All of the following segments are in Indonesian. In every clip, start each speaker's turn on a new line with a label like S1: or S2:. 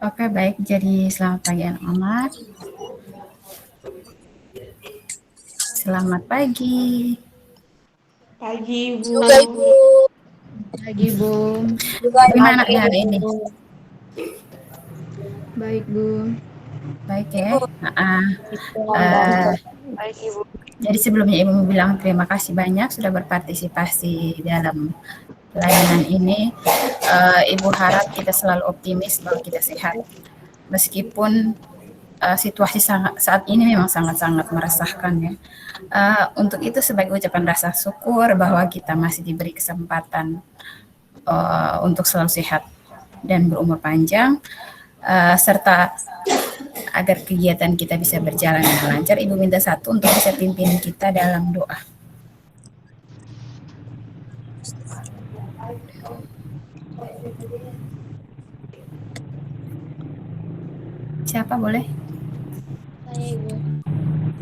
S1: Oke, baik. Jadi selamat pagi anak-anak. Selamat pagi.
S2: Pagi, Bu.
S3: Juga Ibu.
S2: Pagi, Bu.
S1: Gimana anak hari ini?
S2: Baik, Bu.
S1: Baik ya.
S3: Ibu.
S2: Baik, Ibu.
S1: Jadi sebelumnya Ibu mau bilang terima kasih banyak sudah berpartisipasi dalam layanan ini. Ibu harap kita selalu optimis bahwa kita sehat. Meskipun situasi saat ini memang sangat-sangat meresahkan ya. Untuk itu sebagai ucapan rasa syukur bahwa kita masih diberi kesempatan untuk selalu sehat dan berumur panjang, serta agar kegiatan kita bisa berjalan dengan lancar. Ibu minta satu untuk bisa pimpin kita dalam doa. Siapa boleh?
S3: Saya Ibu.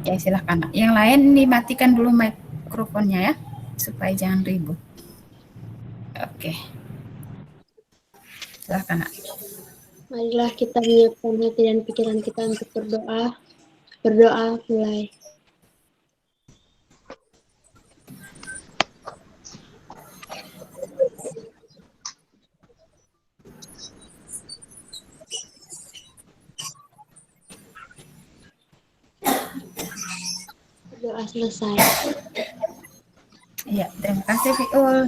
S1: Ya silahkan. Yang lain dimatikan dulu mikrofonnya ya, supaya jangan ribut. Oke. Silahkan Nak.
S3: Marilah kita menyiapkan hati dan pikiran kita untuk berdoa. Berdoa mulai. Berdoa selesai.
S1: Iya, terima kasih Fiul.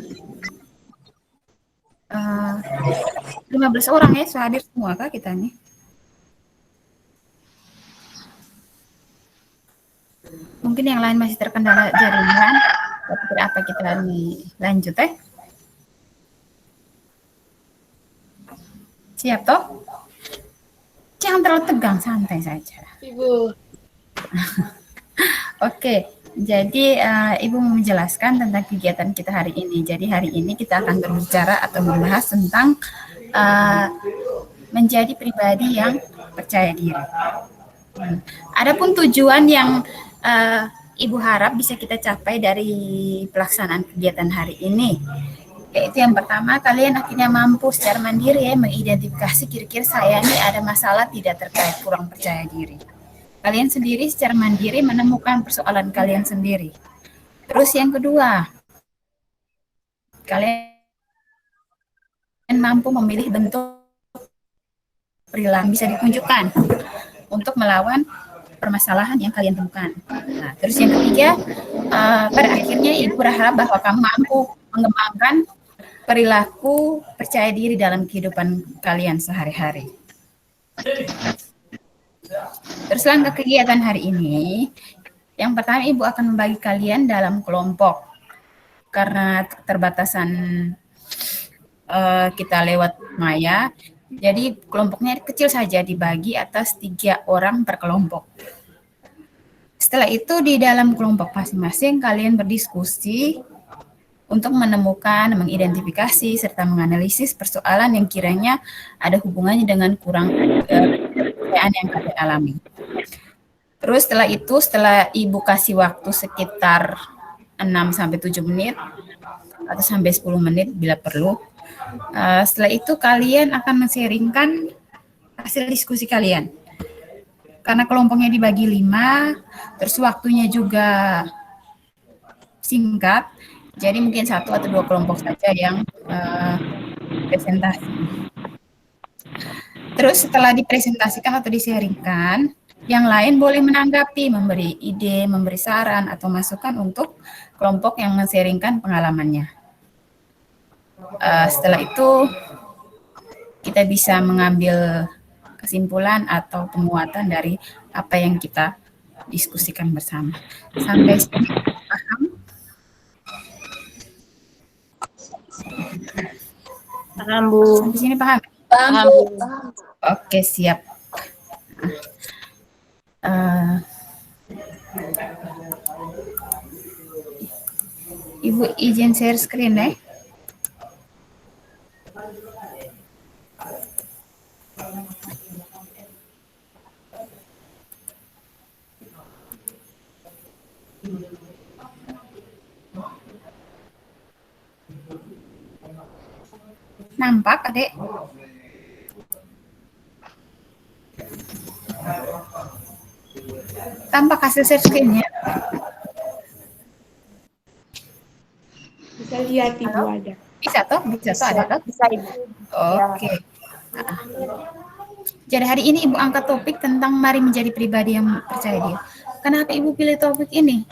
S1: 15 orang ya, sudah hadir semua kah kita nih? Mungkin yang lain masih terkendala jaringan. Tapi apa kita nih lanjut ya? Siap toh? Jangan terlalu tegang, santai saja.
S3: Ibu.
S1: Oke, jadi Ibu mau menjelaskan tentang kegiatan kita hari ini. Jadi hari ini kita akan berbicara atau membahas tentang menjadi pribadi yang percaya diri. Adapun tujuan yang Ibu harap bisa kita capai dari pelaksanaan kegiatan hari ini, yaitu yang pertama, kalian akhirnya mampu secara mandiri ya mengidentifikasi kira-kira saya ini ada masalah tidak terkait kurang percaya diri. Kalian sendiri secara mandiri menemukan persoalan kalian sendiri. Terus yang kedua, kalian mampu memilih bentuk perilaku bisa ditunjukkan untuk melawan permasalahan yang kalian temukan. Nah, terus yang ketiga, pada akhirnya Ibu berharap bahwa kamu mampu mengembangkan perilaku percaya diri dalam kehidupan kalian sehari-hari. Terus langkah kegiatan hari ini, yang pertama Ibu akan membagi kalian dalam kelompok. Karena keterbatasan kita lewat maya, jadi kelompoknya kecil saja, dibagi atas 3 orang per kelompok. Setelah itu di dalam kelompok masing-masing kalian berdiskusi untuk menemukan, mengidentifikasi, serta menganalisis persoalan yang kiranya ada hubungannya dengan kurang kepercayaan yang kalian alami. Terus setelah itu, setelah Ibu kasih waktu sekitar 6-7 menit, atau sampai 10 menit bila perlu, setelah itu kalian akan men-sharingkan hasil diskusi kalian. Karena kelompoknya dibagi 5, terus waktunya juga singkat, jadi mungkin 1 atau 2 kelompok saja yang presentasi. Terus setelah dipresentasikan atau di-sharingkan, yang lain boleh menanggapi, memberi ide, memberi saran atau masukan untuk kelompok yang men-sharingkan pengalamannya. Setelah itu kita bisa mengambil kesimpulan atau penguatan dari apa yang kita diskusikan bersama. Sampai sini paham?
S2: Paham, Bu.
S1: Sampai sini paham?
S3: Paham, Bu.
S1: Oke, siap. Ibu izin share screen ya. Nampak, Adek? Tampak hasil share screen-nya?
S3: Bisa lihat Ibu ada.
S1: Bisa toh? Bisa toh, ada toh?
S2: Bisa Ibu.
S1: Oke. Jadi hari ini Ibu angkat topik tentang mari menjadi pribadi yang percaya diri. Kenapa Ibu pilih topik ini?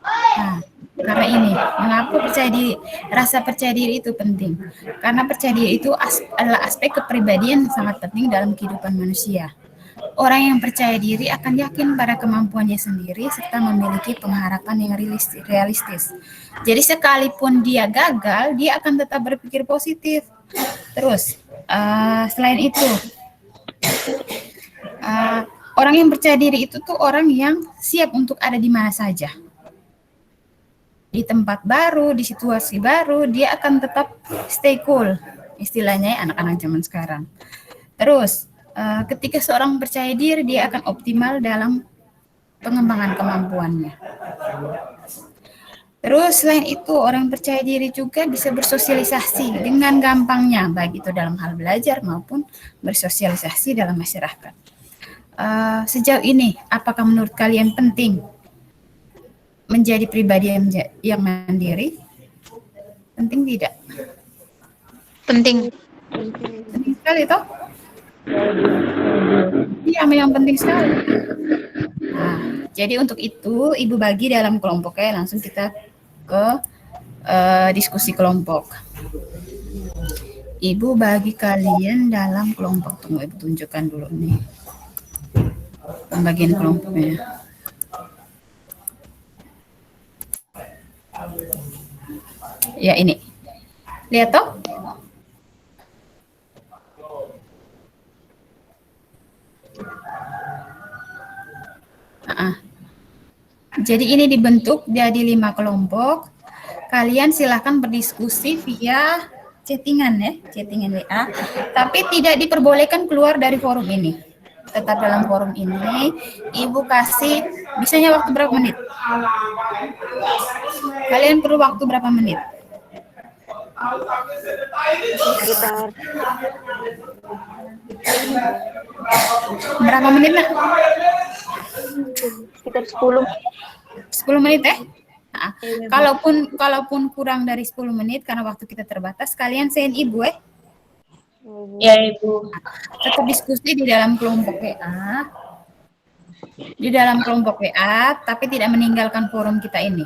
S1: Nah, karena ini, mengapa percaya diri, rasa percaya diri itu penting? Karena percaya diri itu adalah aspek kepribadian yang sangat penting dalam kehidupan manusia. Orang yang percaya diri akan yakin pada kemampuannya sendiri serta memiliki pengharapan yang realistis. Jadi sekalipun dia gagal, dia akan tetap berpikir positif. Terus, selain itu, orang yang percaya diri itu tuh orang yang siap untuk ada di mana saja. Di tempat baru, di situasi baru, dia akan tetap stay cool. Istilahnya anak-anak zaman sekarang. Terus, ketika seorang percaya diri, dia akan optimal dalam pengembangan kemampuannya. Terus selain itu, orang percaya diri juga bisa bersosialisasi dengan gampangnya, baik itu dalam hal belajar maupun bersosialisasi dalam masyarakat. Sejauh ini, apakah menurut kalian penting menjadi pribadi yang mandiri? Penting tidak?
S2: Penting.
S1: Penting sekali toh? Iya, memang penting sekali. Nah, jadi untuk itu Ibu bagi dalam kelompoknya, langsung kita ke diskusi kelompok. Ibu bagi kalian dalam kelompok. Tunggu Ibu tunjukkan dulu nih pembagian kelompoknya. Ya ini. Lihat toh? Jadi ini dibentuk jadi 5 kelompok. Kalian silahkan berdiskusi via chattingan ya, chattingan WA. Tapi tidak diperbolehkan keluar dari forum ini. Tetap dalam forum ini. Ibu kasih, bisanya waktu berapa menit? Kalian perlu waktu berapa menit?
S2: Sekitar
S1: Berapa menit nak?
S2: sekitar 10.
S1: 10 menit ya? Nah, kalaupun kurang dari 10 menit karena waktu kita terbatas, kalian send Ibu ya.
S2: Ya Ibu.
S1: Tetap diskusi di dalam kelompok WA. Di dalam kelompok WA, tapi tidak meninggalkan forum kita ini.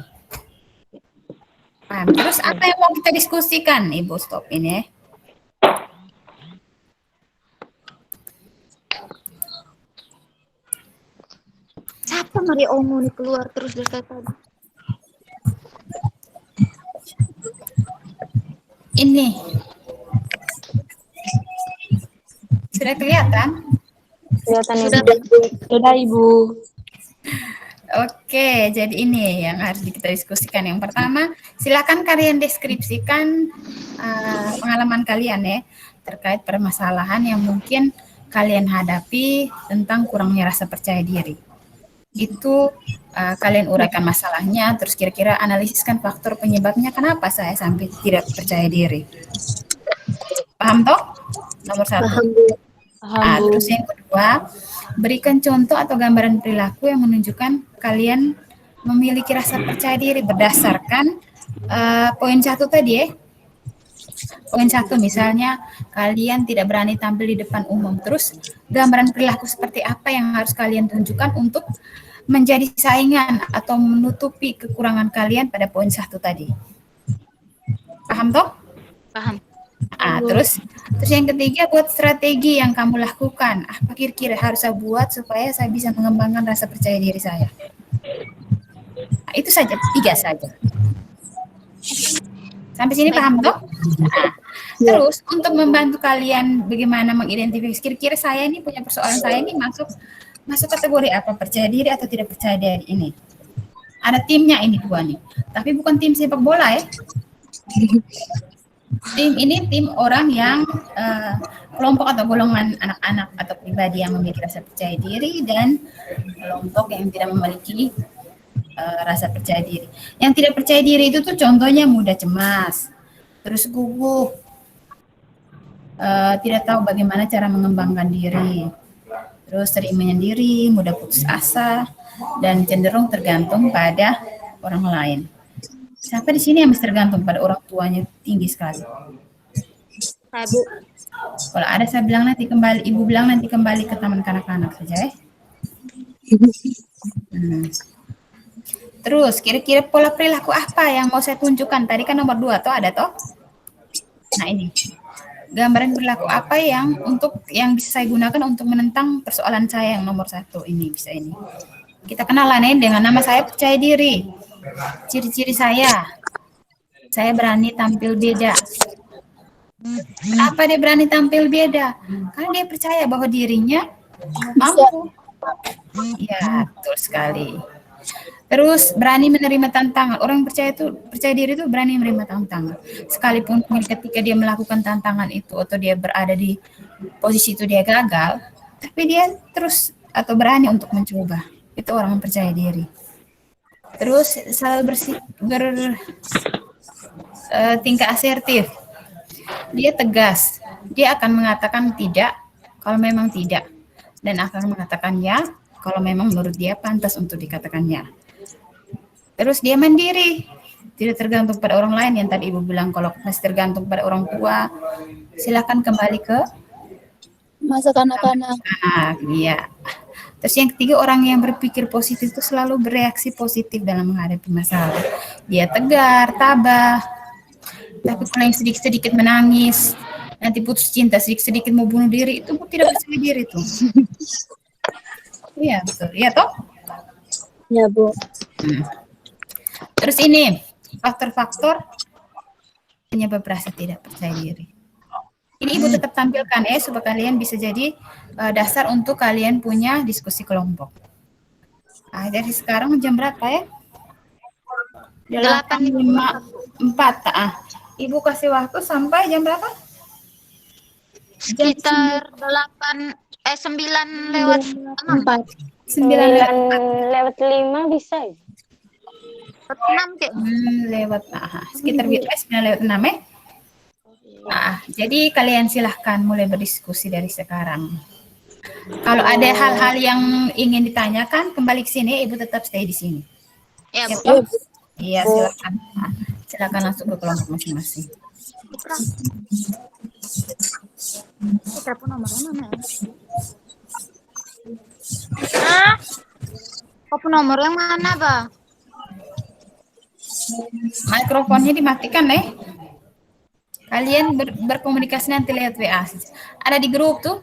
S1: Paham? Terus apa yang mau kita diskusikan? Ibu stop ini ya.
S2: Siapa Mari Omo nih keluar terus dari tadi?
S1: Ini. Sudah kelihatan?
S2: Kelihatan sudah Ibu.
S1: Oke, jadi ini yang harus kita diskusikan. Yang pertama, silakan kalian deskripsikan pengalaman kalian ya terkait permasalahan yang mungkin kalian hadapi tentang kurangnya rasa percaya diri. Itu kalian uraikan masalahnya, terus kira-kira analisiskan faktor penyebabnya kenapa saya sampai tidak percaya diri. Paham toh? Nomor 1.
S2: Paham, Bu.
S1: Terus yang kedua, berikan contoh atau gambaran perilaku yang menunjukkan kalian memiliki rasa percaya diri berdasarkan poin 1 tadi ya. Poin 1 misalnya kalian tidak berani tampil di depan umum. Terus gambaran perilaku seperti apa yang harus kalian tunjukkan untuk menjadi saingan atau menutupi kekurangan kalian pada poin 1 tadi. Paham toh?
S2: Paham.
S1: Terus yang ketiga, buat strategi yang kamu lakukan. Apa kira-kira harus saya buat supaya saya bisa mengembangkan rasa percaya diri saya? Nah, itu saja, 3 saja. Sampai sini paham toh? Terus untuk membantu kalian bagaimana mengidentifikasi kira-kira saya ini punya persoalan, saya ini masuk kategori apa, percaya diri atau tidak percaya diri ini. Ada timnya ini 2 nih. Tapi bukan tim sepak bola ya. Tim ini tim orang yang kelompok atau golongan anak-anak atau pribadi yang memiliki rasa percaya diri dan kelompok yang tidak memiliki rasa percaya diri. Yang tidak percaya diri itu tuh contohnya mudah cemas, terus gugup, tidak tahu bagaimana cara mengembangkan diri, terus sering menyendiri, mudah putus asa, dan cenderung tergantung pada orang lain. Siapa di sini yang masih tergantung pada orang tuanya tinggi sekali?
S2: Saya, Bu.
S1: Kalau ada saya bilang nanti kembali, ibu bilang nanti kembali ke taman kanak-kanak saja ya. Terus kira-kira pola perilaku apa yang mau saya tunjukkan? Tadi kan nomor 2 toh ada toh? Nah ini gambaran perilaku apa yang bisa saya gunakan untuk menentang persoalan saya yang nomor 1 ini bisa ini. Kita kenalan ya dengan nama saya percaya diri. Ciri-ciri saya berani tampil beda. Kenapa dia berani tampil beda? Karena dia percaya bahwa dirinya mampu. Ya, betul sekali. Terus berani menerima tantangan. Orang yang percaya diri itu berani menerima tantangan. Sekalipun ketika dia melakukan tantangan itu atau dia berada di posisi itu dia gagal, tapi dia terus atau berani untuk mencoba. Itu orang yang percaya diri. Terus selalu tingkah asertif. Dia tegas. Dia akan mengatakan tidak kalau memang tidak. Dan akan mengatakan ya kalau memang menurut dia pantas untuk dikatakan ya. Terus dia mandiri. Tidak tergantung pada orang lain yang tadi Ibu bilang kalau masih tergantung pada orang tua, silakan kembali ke
S4: masa kanak-kanak.
S1: Iya. Terus yang ketiga, orang yang berpikir positif itu selalu bereaksi positif dalam menghadapi masalah. Dia tegar, tabah. Tapi kalau yang sedikit-sedikit menangis, nanti putus cinta, sedikit-sedikit mau bunuh diri, itu tidak percaya diri tuh. Iya, betul. Iya toh?
S4: Ya, Bu.
S1: Terus ini, faktor-faktor penyebab rasa tidak percaya diri. Ini Ibu tetap tampilkan ya, supaya kalian bisa jadi dasar untuk kalian punya diskusi kelompok. Nah, dari sekarang jam berapa ya? 8.54. Ibu kasih waktu sampai jam berapa?
S2: Sekitar 9:06.
S5: 9:05 bisa ya?
S2: 6, Cik.
S1: Lewat sekitar 9:06 ya. Jadi kalian silahkan mulai berdiskusi dari sekarang. Kalau ada hal-hal yang ingin ditanyakan, kembali ke sini, Ibu tetap stay di sini.
S2: Ya, Bu.
S1: Iya, silakan. Silakan langsung ke kelompok masing-masing.
S2: Telepon nomornya mana ya? Telepon nomor yang mana, Pak?
S1: Mikrofonnya dimatikan ya. Kalian berkomunikasi nanti lewat WA. Ada di grup tuh.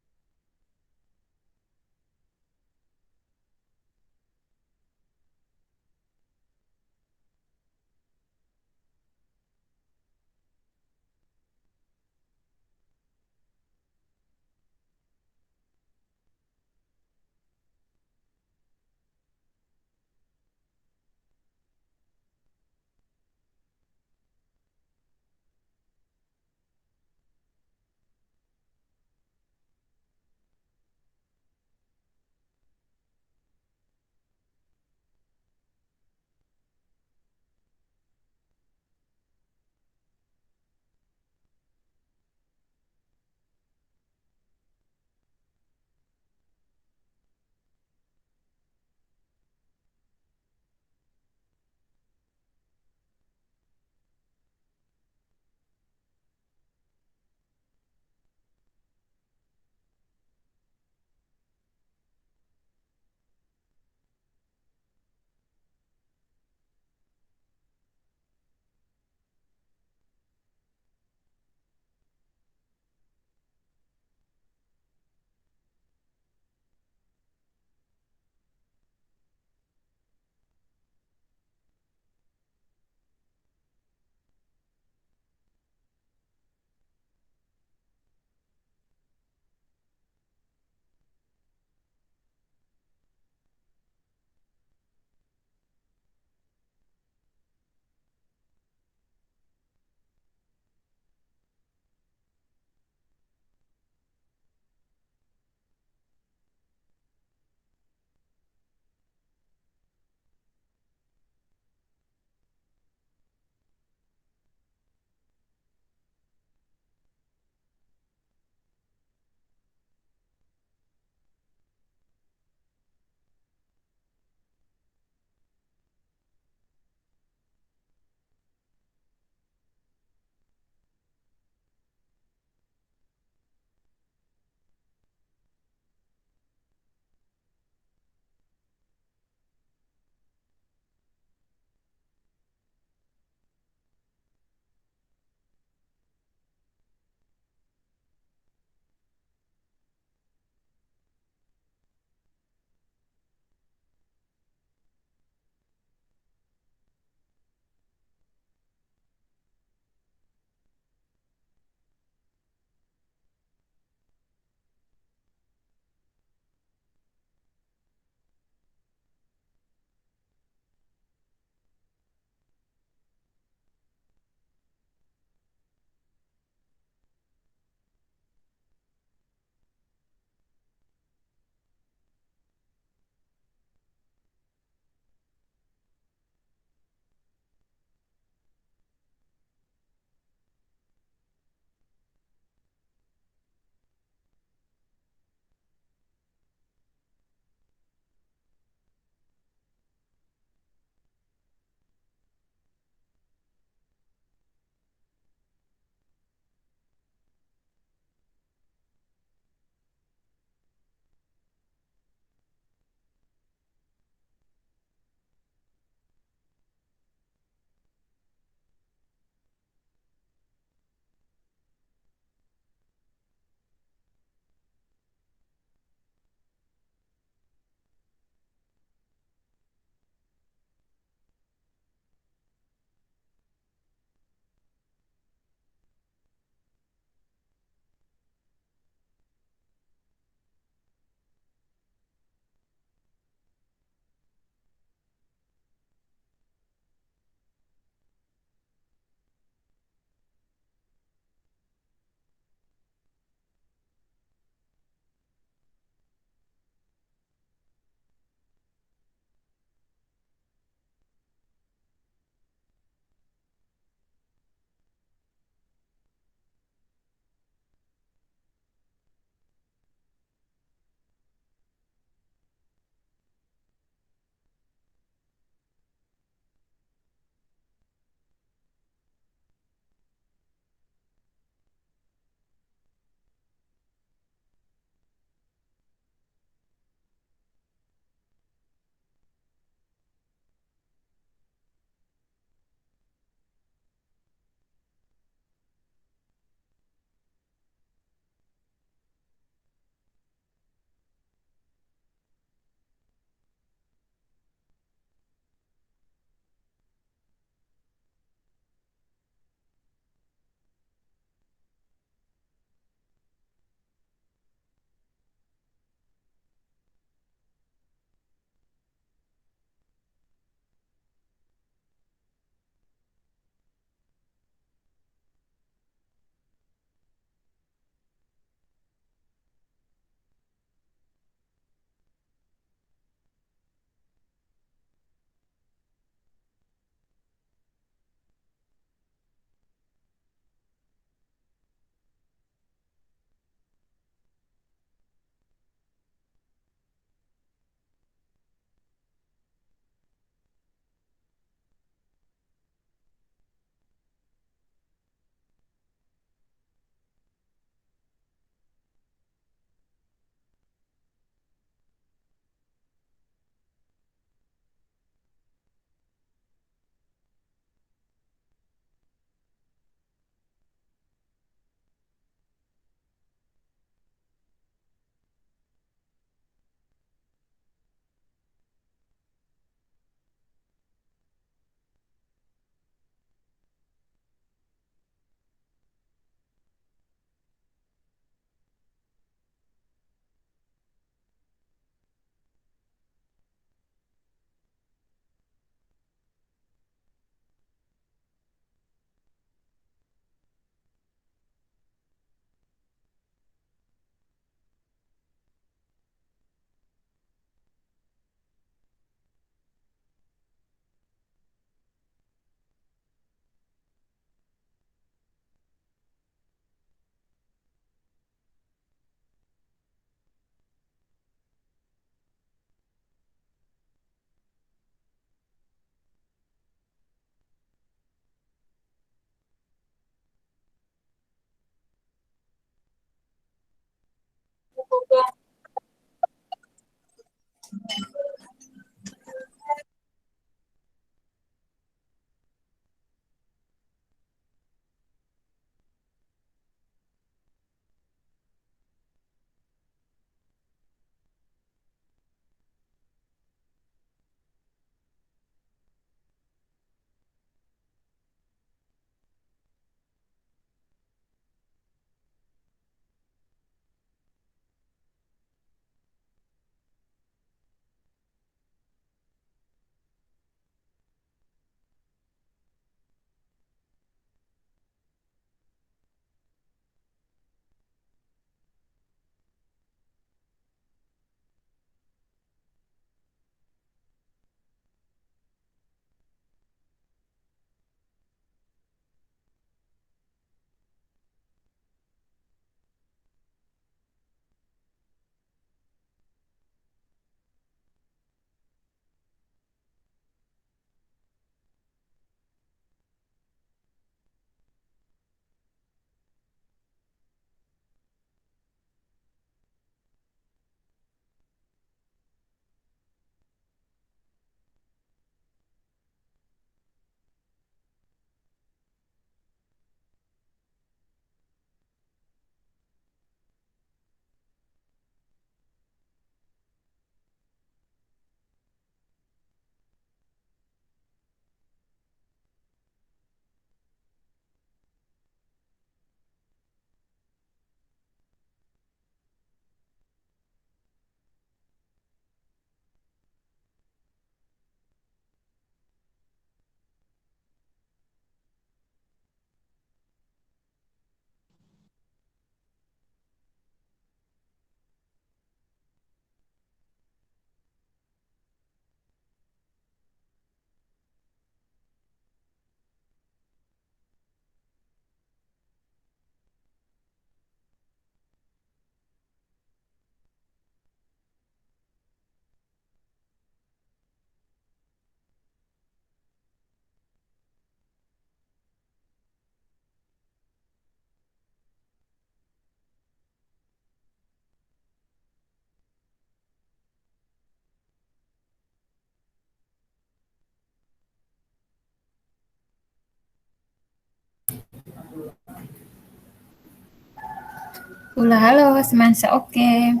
S1: Halo, halo, semansa oke.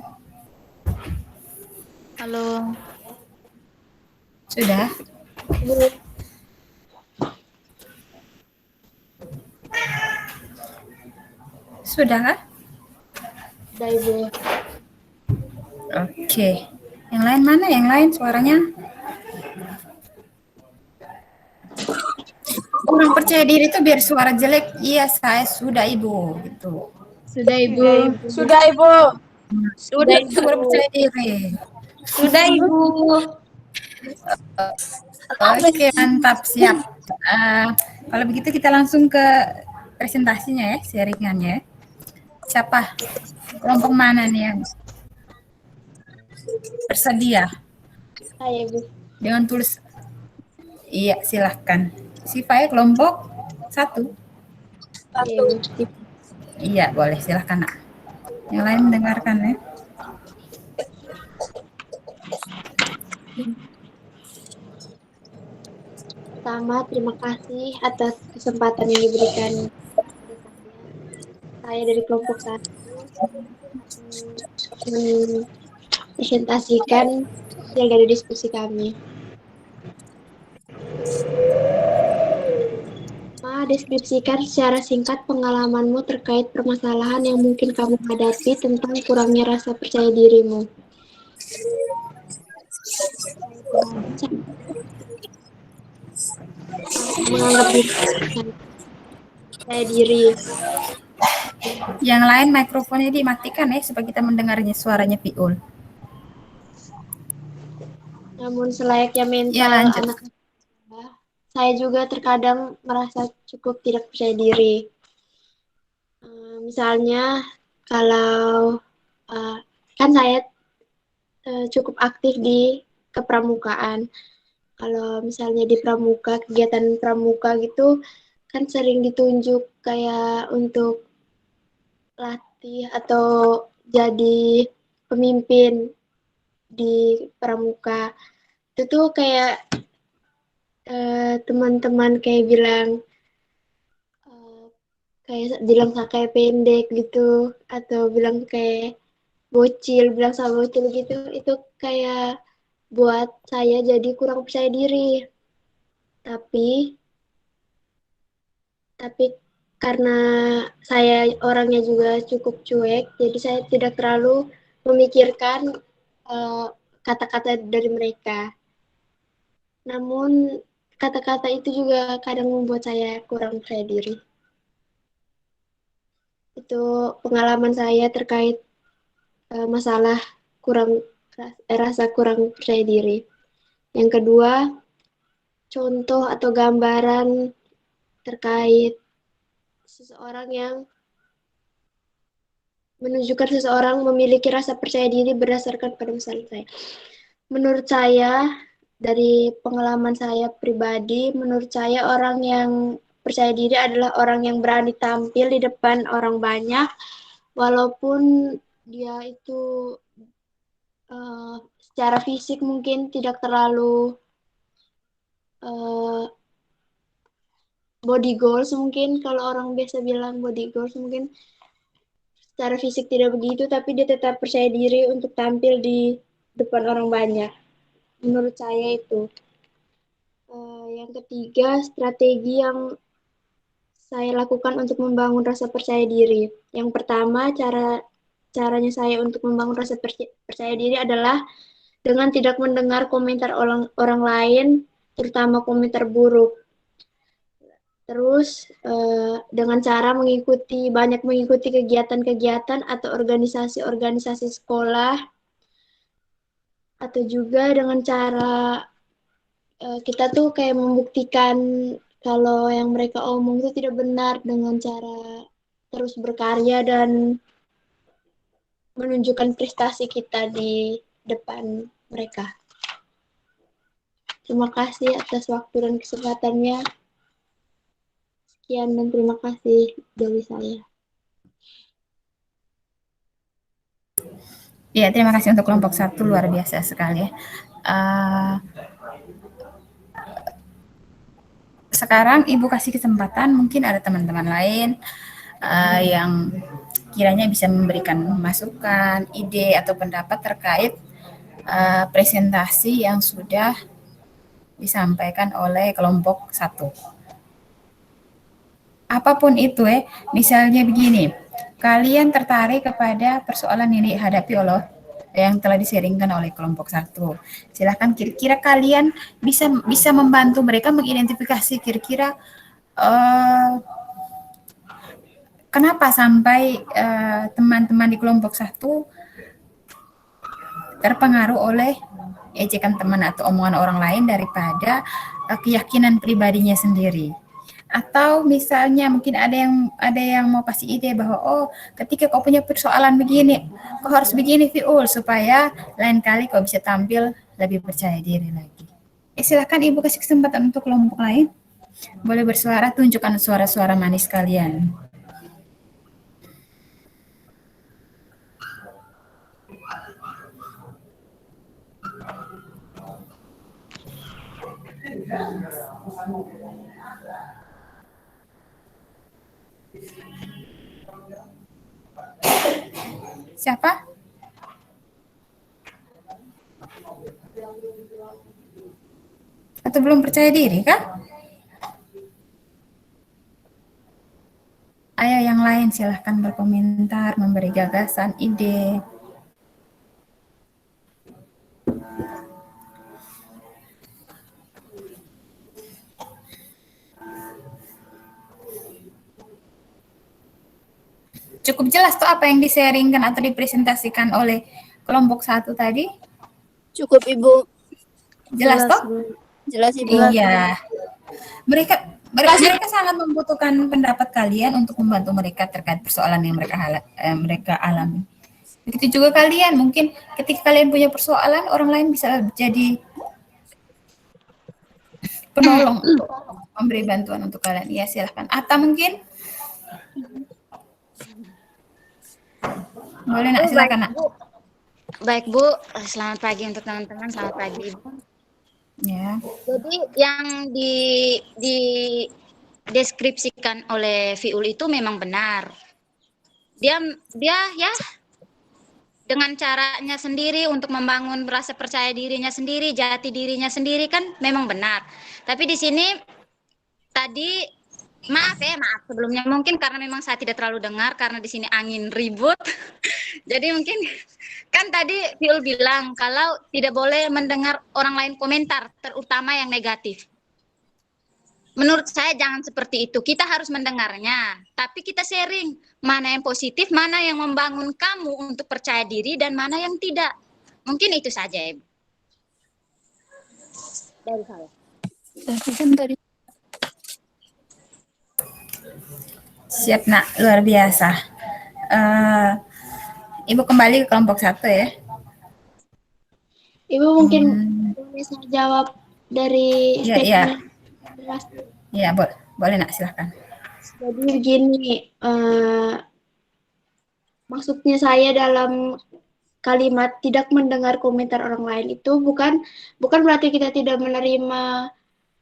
S2: Halo.
S1: Sudah? Sudah kah?
S3: Sudah, Ibu.
S1: Oke. Yang lain mana? Yang lain suaranya? Kurang percaya diri itu biar suara jelek. Iya, saya sudah, Ibu. Gitu.
S3: Sudah, Ibu.
S5: Sudah, Ibu.
S3: Sudah,
S1: Suara percaya diri.
S3: Sudah, Ibu.
S1: Oke, mantap, siap. Kalau begitu kita langsung ke presentasinya ya, sharingannya. Siapa? Kelompok mana nih yang bersedia?
S3: Saya, Ibu.
S1: Dengan tulis. Iya, silahkan. Siapa ya kelompok 1?
S3: Iya, Ibu.
S1: Iya, boleh, silahkan, Nak. Yang lain mendengarkan ya.
S3: Pertama, terima kasih atas kesempatan yang diberikan kepada saya. Saya dari kelompok 1 presentasikan hasil dari diskusi kami. Deskripsikan secara singkat pengalamanmu terkait permasalahan yang mungkin kamu hadapi tentang kurangnya rasa percaya dirimu. Menganggap diri percaya diri.
S1: Yang lain mikrofonnya dimatikan ya supaya kita mendengarnya suaranya Piul.
S3: Namun selayaknya
S1: Ya,
S3: mental
S1: lanjut.
S3: anak, saya juga terkadang merasa cukup tidak percaya diri. Misalnya kalau kan saya cukup aktif di kepramukaan. Kalau misalnya di pramuka, kegiatan pramuka gitu kan sering ditunjuk kayak untuk latih atau jadi pemimpin di pramuka. Itu tuh kayak teman-teman kayak bilang sakai pendek gitu, atau bilang kayak bilang sama bocil gitu, itu kayak buat saya jadi kurang percaya diri. Tapi karena saya orangnya juga cukup cuek, jadi saya tidak terlalu memikirkan kata-kata dari mereka. Namun kata-kata itu juga kadang membuat saya kurang percaya diri. Itu pengalaman saya terkait masalah rasa kurang percaya diri. Yang kedua, contoh atau gambaran terkait seseorang yang menunjukkan seseorang memiliki rasa percaya diri berdasarkan pada misalnya saya. Menurut saya, dari pengalaman saya pribadi, menurut saya orang yang percaya diri adalah orang yang berani tampil di depan orang banyak, walaupun dia itu secara fisik mungkin tidak terlalu body goals, mungkin kalau orang biasa bilang body goals, mungkin secara fisik tidak begitu, tapi dia tetap percaya diri untuk tampil di depan orang banyak. Menurut saya itu. Yang ketiga, strategi yang saya lakukan untuk membangun rasa percaya diri. Yang pertama, caranya saya untuk membangun rasa percaya diri adalah dengan tidak mendengar komentar orang lain, terutama komentar buruk. Terus dengan cara banyak mengikuti kegiatan-kegiatan atau organisasi-organisasi sekolah, atau juga dengan cara kita tuh kayak membuktikan kalau yang mereka omong itu tidak benar dengan cara terus berkarya dan menunjukkan prestasi kita di depan mereka. Terima kasih atas waktu dan kesempatannya. Sekian dan terima kasih dari saya.
S1: Ya, terima kasih untuk kelompok 1, luar biasa sekali ya. Sekarang Ibu kasih kesempatan, mungkin ada teman-teman lain yang kiranya bisa memberikan masukan, ide, atau pendapat terkait presentasi yang sudah disampaikan oleh kelompok 1. Apapun itu misalnya begini, kalian tertarik kepada persoalan yang dihadapi oleh yang telah di-sharingkan oleh kelompok 1. Silahkan kira-kira kalian bisa membantu mereka mengidentifikasi kira-kira kenapa sampai teman-teman di kelompok 1 terpengaruh oleh ejekan teman atau omongan orang lain daripada keyakinan pribadinya sendiri. Atau misalnya mungkin ada yang mau kasih ide bahwa ketika kau punya persoalan begini, kau harus begini Fiul supaya lain kali kau bisa tampil lebih percaya diri lagi. Silakan Ibu kasih kesempatan untuk kelompok lain. Boleh bersuara, tunjukkan suara-suara manis kalian. Siapa? Atau belum percaya diri kah? Ayo yang lain silahkan berkomentar, memberi gagasan, ide. Cukup jelas tuh apa yang di-sharingkan atau dipresentasikan oleh kelompok 1 tadi?
S4: Cukup Ibu.
S1: Jelas toh?
S4: Jelas Ibu.
S1: Iya. Mereka sangat membutuhkan pendapat kalian untuk membantu mereka terkait persoalan yang mereka alami. Begitu juga kalian, mungkin ketika kalian punya persoalan, orang lain bisa jadi penolong untuk memberi bantuan untuk kalian. Ya, silahkan. Atta mungkin? Boleh nak, silakan nak.
S2: Baik Bu, selamat pagi untuk teman-teman, selamat pagi Ibu.
S1: Ya.
S2: Jadi yang dideskripsikan oleh Fiul itu memang benar. Dia ya dengan caranya sendiri untuk membangun rasa percaya dirinya sendiri, jati dirinya sendiri kan memang benar. Tapi di sini tadi maaf sebelumnya mungkin karena memang saya tidak terlalu dengar karena di sini angin ribut. Jadi mungkin kan tadi Fiul bilang kalau tidak boleh mendengar orang lain komentar, terutama yang negatif. Menurut saya jangan seperti itu. Kita harus mendengarnya, tapi kita sharing mana yang positif, mana yang membangun kamu untuk percaya diri dan mana yang tidak. Mungkin itu saja, Ibu. Dari saya.
S4: Tapi kan tadi
S1: Siap nak, luar biasa. Ibu kembali ke kelompok 1 ya.
S3: Ibu mungkin bisa jawab dari
S1: Iya, iya.
S3: statement.
S1: Iya, boleh nak, silahkan.
S3: Jadi begini, maksudnya saya dalam kalimat tidak mendengar komentar orang lain itu bukan berarti kita tidak menerima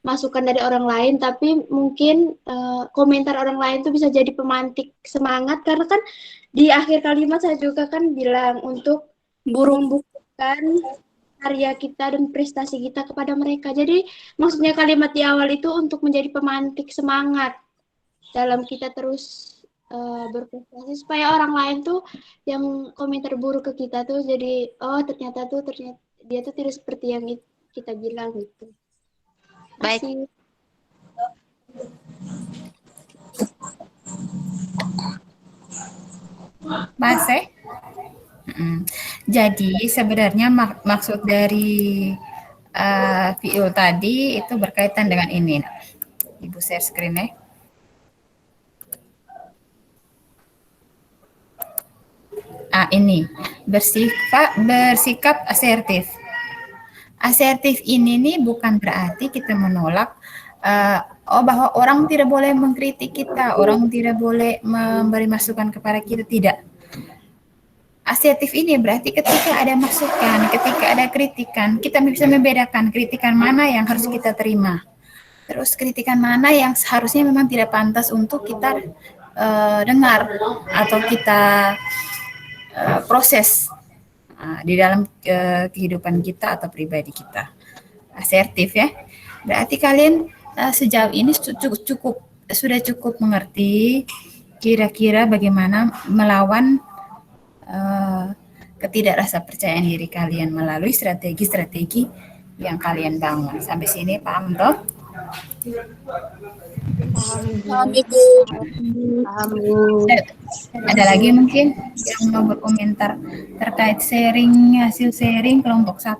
S3: masukan dari orang lain, tapi mungkin komentar orang lain itu bisa jadi pemantik semangat, karena kan di akhir kalimat saya juga kan bilang untuk membuktikan karya kita dan prestasi kita kepada mereka. Jadi maksudnya kalimat di awal itu untuk menjadi pemantik semangat dalam kita terus berprestasi, supaya orang lain tuh yang komentar buruk ke kita tuh jadi ternyata dia tuh tidak seperti yang kita bilang gitu.
S2: Baik.
S1: Masih? Jadi sebenarnya maksud dari Fiul tadi itu berkaitan dengan ini. Ibu share screen ya. Ini bersikap asertif. Asertif ini nih bukan berarti kita menolak bahwa orang tidak boleh mengkritik kita, orang tidak boleh memberi masukan kepada kita, tidak. Asertif ini berarti ketika ada masukan, ketika ada kritikan, kita bisa membedakan kritikan mana yang harus kita terima. Terus kritikan mana yang seharusnya memang tidak pantas untuk kita dengar atau kita proses di dalam kehidupan kita atau pribadi kita. Asertif ya. Berarti kalian sejauh ini sudah cukup mengerti kira-kira bagaimana melawan ketidakrasa percayaan diri kalian melalui strategi-strategi yang kalian bangun. Sampai sini paham toh?
S4: paham Ibu.
S1: Ada lagi mungkin yang mau berkomentar terkait hasil sharing kelompok 1?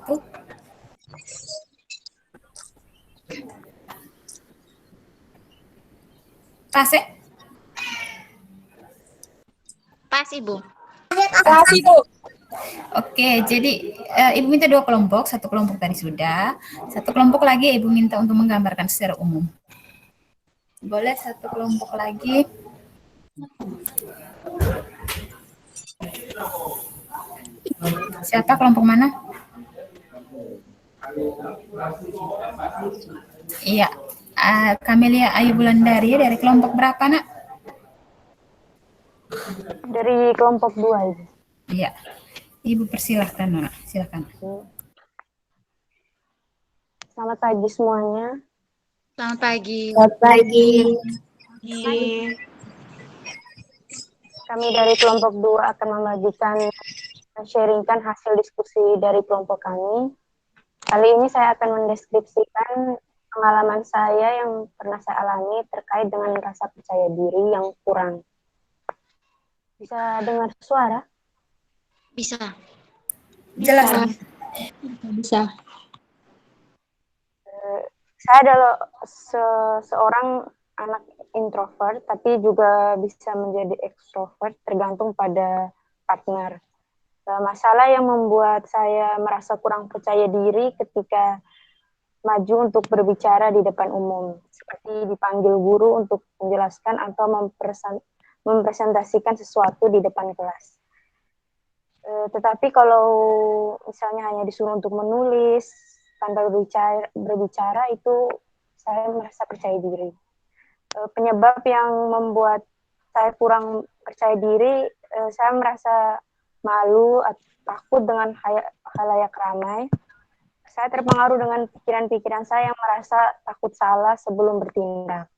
S1: Pas ya?
S2: Pas Ibu.
S4: Pas Ibu.
S1: Oke, jadi Ibu minta 2 kelompok, 1 kelompok tadi sudah, 1 kelompok lagi Ibu minta untuk menggambarkan secara umum. Boleh 1 kelompok lagi? Siapa kelompok mana? Iya, Camelia Ayu Bulandari dari kelompok berapa nak?
S5: Dari kelompok 2 Ibu.
S1: Iya, Ibu persilahkan nak, silakan.
S5: Selamat pagi semuanya.
S2: Selamat pagi.
S5: Selamat pagi. Kami dari kelompok 2 akan membagikan sharingkan hasil diskusi dari kelompok kami. Kali ini saya akan mendeskripsikan pengalaman saya yang pernah saya alami terkait dengan rasa percaya diri yang kurang. Bisa dengar suara?
S2: Bisa.
S1: Jelas.
S3: Bisa.
S5: Saya adalah seorang anak introvert, tapi juga bisa menjadi ekstrovert tergantung pada partner. Masalah yang membuat saya merasa kurang percaya diri ketika maju untuk berbicara di depan umum, seperti dipanggil guru untuk menjelaskan atau mempresentasikan sesuatu di depan kelas. Tetapi kalau misalnya hanya disuruh untuk menulis tanpa berbicara itu saya merasa percaya diri. Penyebab yang membuat saya kurang percaya diri, saya merasa malu atau takut dengan halayak ramai. Saya terpengaruh dengan pikiran-pikiran saya yang merasa takut salah sebelum bertindak.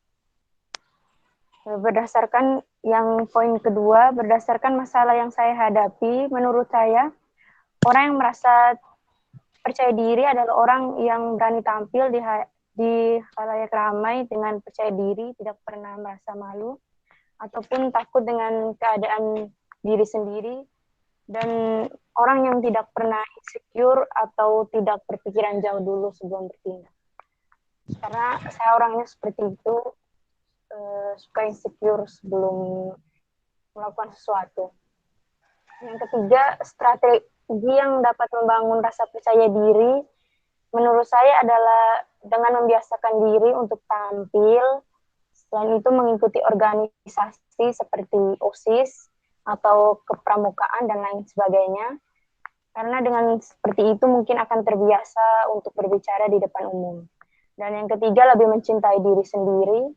S5: Berdasarkan yang poin kedua, berdasarkan masalah yang saya hadapi, menurut saya, orang yang merasa percaya diri adalah orang yang berani tampil di khalayak ramai dengan percaya diri, tidak pernah merasa malu, ataupun takut dengan keadaan diri sendiri, dan orang yang tidak pernah insecure atau tidak berpikiran jauh dulu sebelum bertindak. Karena saya orangnya seperti itu, suka insecure sebelum melakukan sesuatu. Yang ketiga, strategi yang dapat membangun rasa percaya diri menurut saya adalah dengan membiasakan diri untuk tampil. Selain itu mengikuti organisasi seperti OSIS atau kepramukaan dan lain sebagainya. Karena dengan seperti itu mungkin akan terbiasa untuk berbicara di depan umum. Dan yang ketiga, lebih mencintai diri sendiri,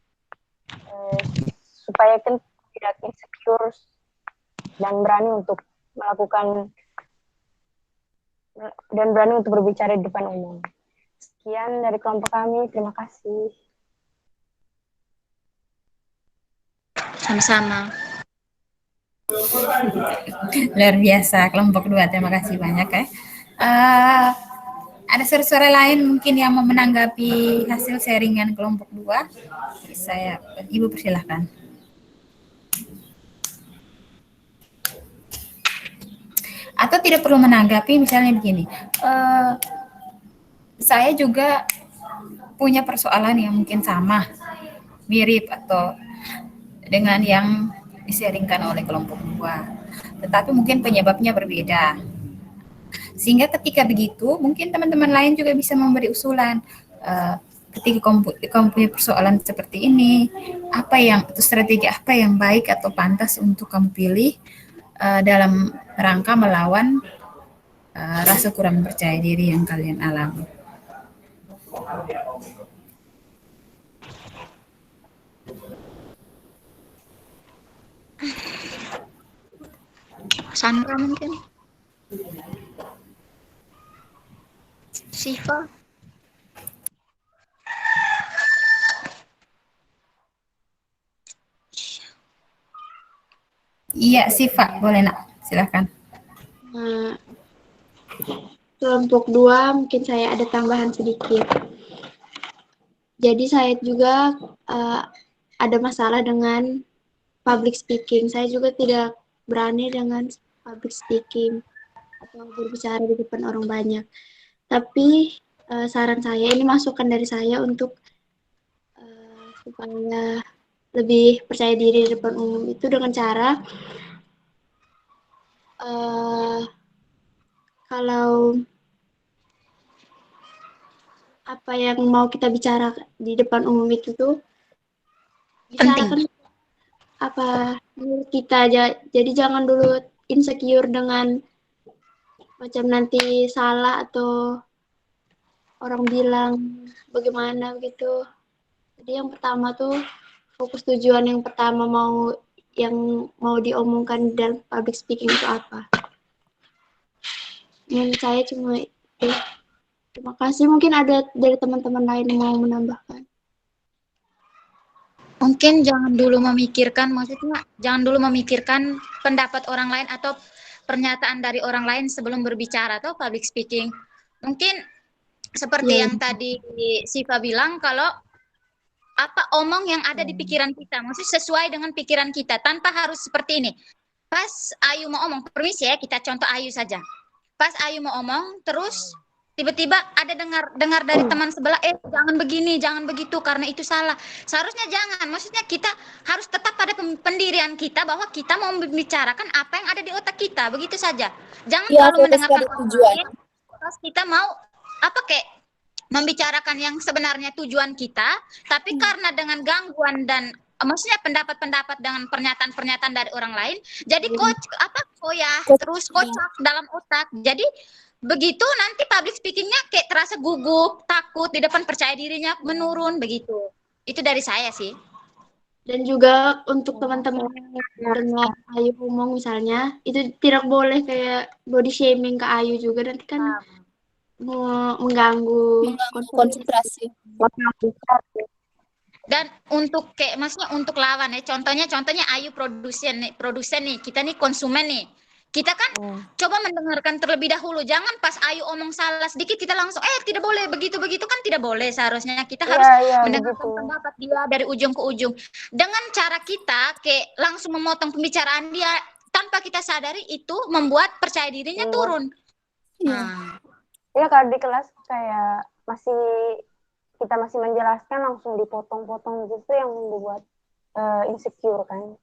S5: supaya kan tidak insecure dan berani untuk melakukan dan berani untuk berbicara di depan umum. Sekian dari kelompok kami, terima kasih.
S2: Sama-sama.
S1: Luar biasa, kelompok 2. Terima kasih banyak ya. Ada suara-suara lain mungkin yang mau menanggapi hasil sharingan kelompok 2? Ibu persilahkan. Atau tidak perlu menanggapi, misalnya begini, saya juga punya persoalan yang mungkin sama, mirip atau dengan yang di-sharingkan oleh kelompok 2, tetapi mungkin penyebabnya berbeda. Sehingga ketika begitu, mungkin teman-teman lain juga bisa memberi usulan. Ketika kamu punya persoalan seperti ini, strategi apa yang baik atau pantas untuk kamu pilih dalam rangka melawan rasa kurang percaya diri yang kalian alami.
S2: Sandra mungkin. Siva.
S1: Iya, Siva, boleh nak, silakan.
S3: Kelompok 2 mungkin saya ada tambahan sedikit. Jadi saya juga ada masalah dengan public speaking. Saya juga tidak berani dengan public speaking atau berbicara di depan orang banyak. Tapi saran saya, ini masukan dari saya untuk supaya lebih percaya diri di depan umum itu dengan cara kalau apa yang mau kita bicara di depan umum itu tuh bicarakan apa menurut kita aja. Jadi jangan dulu insecure dengan macam nanti salah atau orang bilang bagaimana gitu. Jadi yang pertama tuh fokus tujuan yang pertama yang mau diomongkan dalam public speaking itu apa. Menurut saya cuma itu. Terima kasih. Mungkin ada dari teman-teman lain yang mau menambahkan.
S2: Mungkin jangan dulu memikirkan pendapat orang lain atau pernyataan dari orang lain sebelum berbicara atau public speaking. Mungkin seperti yang tadi Siva bilang, kalau omong yang ada di pikiran kita, maksudnya sesuai dengan pikiran kita, tanpa harus seperti ini. Pas Ayu mau omong, permisi ya, kita contoh Ayu saja. Pas Ayu mau omong, terus tiba-tiba ada dengar dari teman sebelah, jangan begini, jangan begitu, karena itu salah. Seharusnya jangan, maksudnya kita harus tetap pada pendirian kita bahwa kita mau membicarakan apa yang ada di otak kita, begitu saja. Jangan terlalu mendengarkan orang lain, terus kita mau membicarakan yang sebenarnya tujuan kita, tapi karena dengan gangguan dan maksudnya pendapat-pendapat dengan pernyataan-pernyataan dari orang lain, jadi koyah, terus kocak dalam otak. Jadi begitu nanti public speakingnya kayak terasa gugup, takut di depan, percaya dirinya menurun begitu. Itu dari saya sih.
S3: Dan juga untuk teman-teman yang dengar Ayu ngomong misalnya, itu tidak boleh kayak body shaming ke Ayu juga, nanti kan mengganggu
S4: konsentrasi.
S2: Dan untuk kayak maksudnya untuk lawan ya, contohnya Ayu produsen nih, kita nih konsumen nih. Kita kan coba mendengarkan terlebih dahulu, jangan pas Ayu omong salah sedikit kita langsung tidak boleh begitu kan tidak boleh. Seharusnya kita harus mendengarkan pendapat dia dari ujung ke ujung. Dengan cara kita kayak langsung memotong pembicaraan dia tanpa kita sadari, itu membuat percaya dirinya turun.
S5: Iya, kalau di kelas kayak kita masih menjelaskan langsung dipotong-potong, justru yang membuat insecure kan.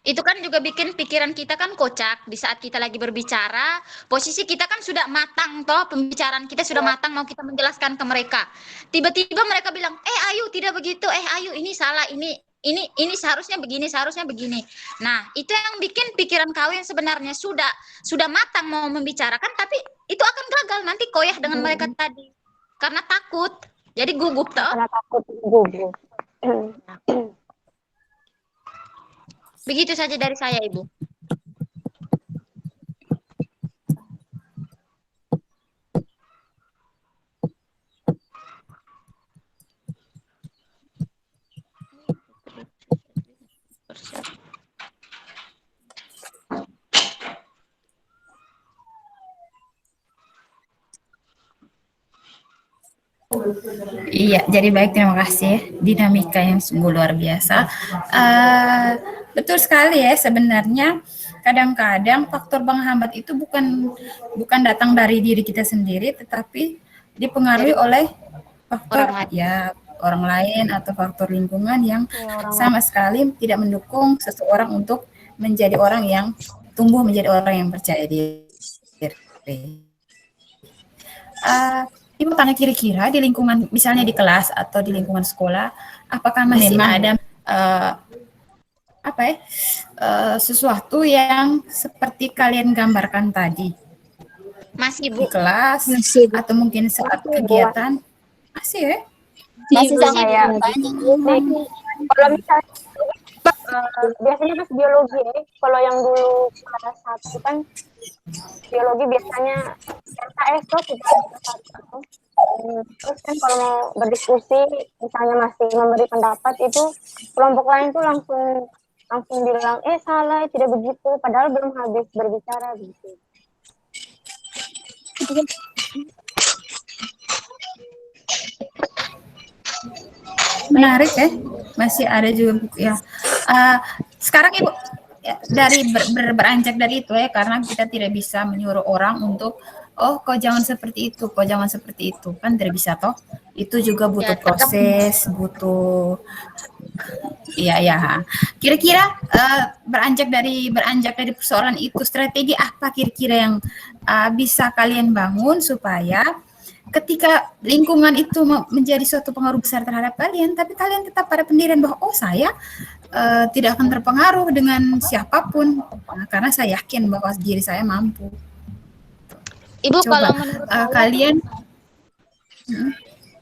S2: Itu kan juga bikin pikiran kita kan kocak. Di saat kita lagi berbicara, posisi kita kan sudah matang toh, pembicaraan kita sudah matang, mau kita menjelaskan ke mereka. Tiba-tiba mereka bilang, Ayu tidak begitu, Ayu ini salah, ini seharusnya begini. Nah, itu yang bikin pikiran kau yang sebenarnya sudah matang mau membicarakan, tapi itu akan gagal nanti koyah dengan mereka tadi. Karena takut. Jadi gugup toh.
S5: Karena takut gugup.
S2: Begitu saja dari saya, Ibu.
S1: Iya, jadi baik, terima kasih. Dinamika yang sungguh luar biasa. Betul sekali ya, sebenarnya kadang-kadang faktor penghambat itu bukan datang dari diri kita sendiri, tetapi dipengaruhi oleh faktor orang lain atau faktor lingkungan yang sama sekali tidak mendukung seseorang untuk menjadi orang yang tumbuh menjadi orang yang percaya diri. Ibu tanya kira-kira di lingkungan, misalnya di kelas atau di lingkungan sekolah, apakah masih ada sesuatu yang seperti kalian gambarkan tadi?
S2: Masih, Bu.
S1: Di kelas atau mungkin saat kegiatan? Masih ya?
S4: Masih sangat
S5: kayak kalau misalnya biasanya pas biologi kalau yang dulu kelas 1 kan biologi biasanya LKS tuh kita terus kan kalau mau berdiskusi misalnya masih memberi pendapat, itu kelompok lain tuh langsung bilang salah, tidak begitu, padahal belum habis berbicara gitu.
S1: Menarik ya, masih ada juga ya. Sekarang Ibu dari beranjak dari itu ya, karena kita tidak bisa menyuruh orang untuk kok jangan seperti itu, kan tidak bisa toh. Itu juga butuh proses, butuh ya. Kira-kira beranjak dari persoalan itu, strategi apa kira-kira yang bisa kalian bangun supaya ketika lingkungan itu menjadi suatu pengaruh besar terhadap kalian, tapi kalian tetap pada pendirian bahwa saya tidak akan terpengaruh dengan siapapun, karena saya yakin bahwa diri saya mampu.
S2: Ibu,
S1: coba
S2: kalau menurut
S1: kalian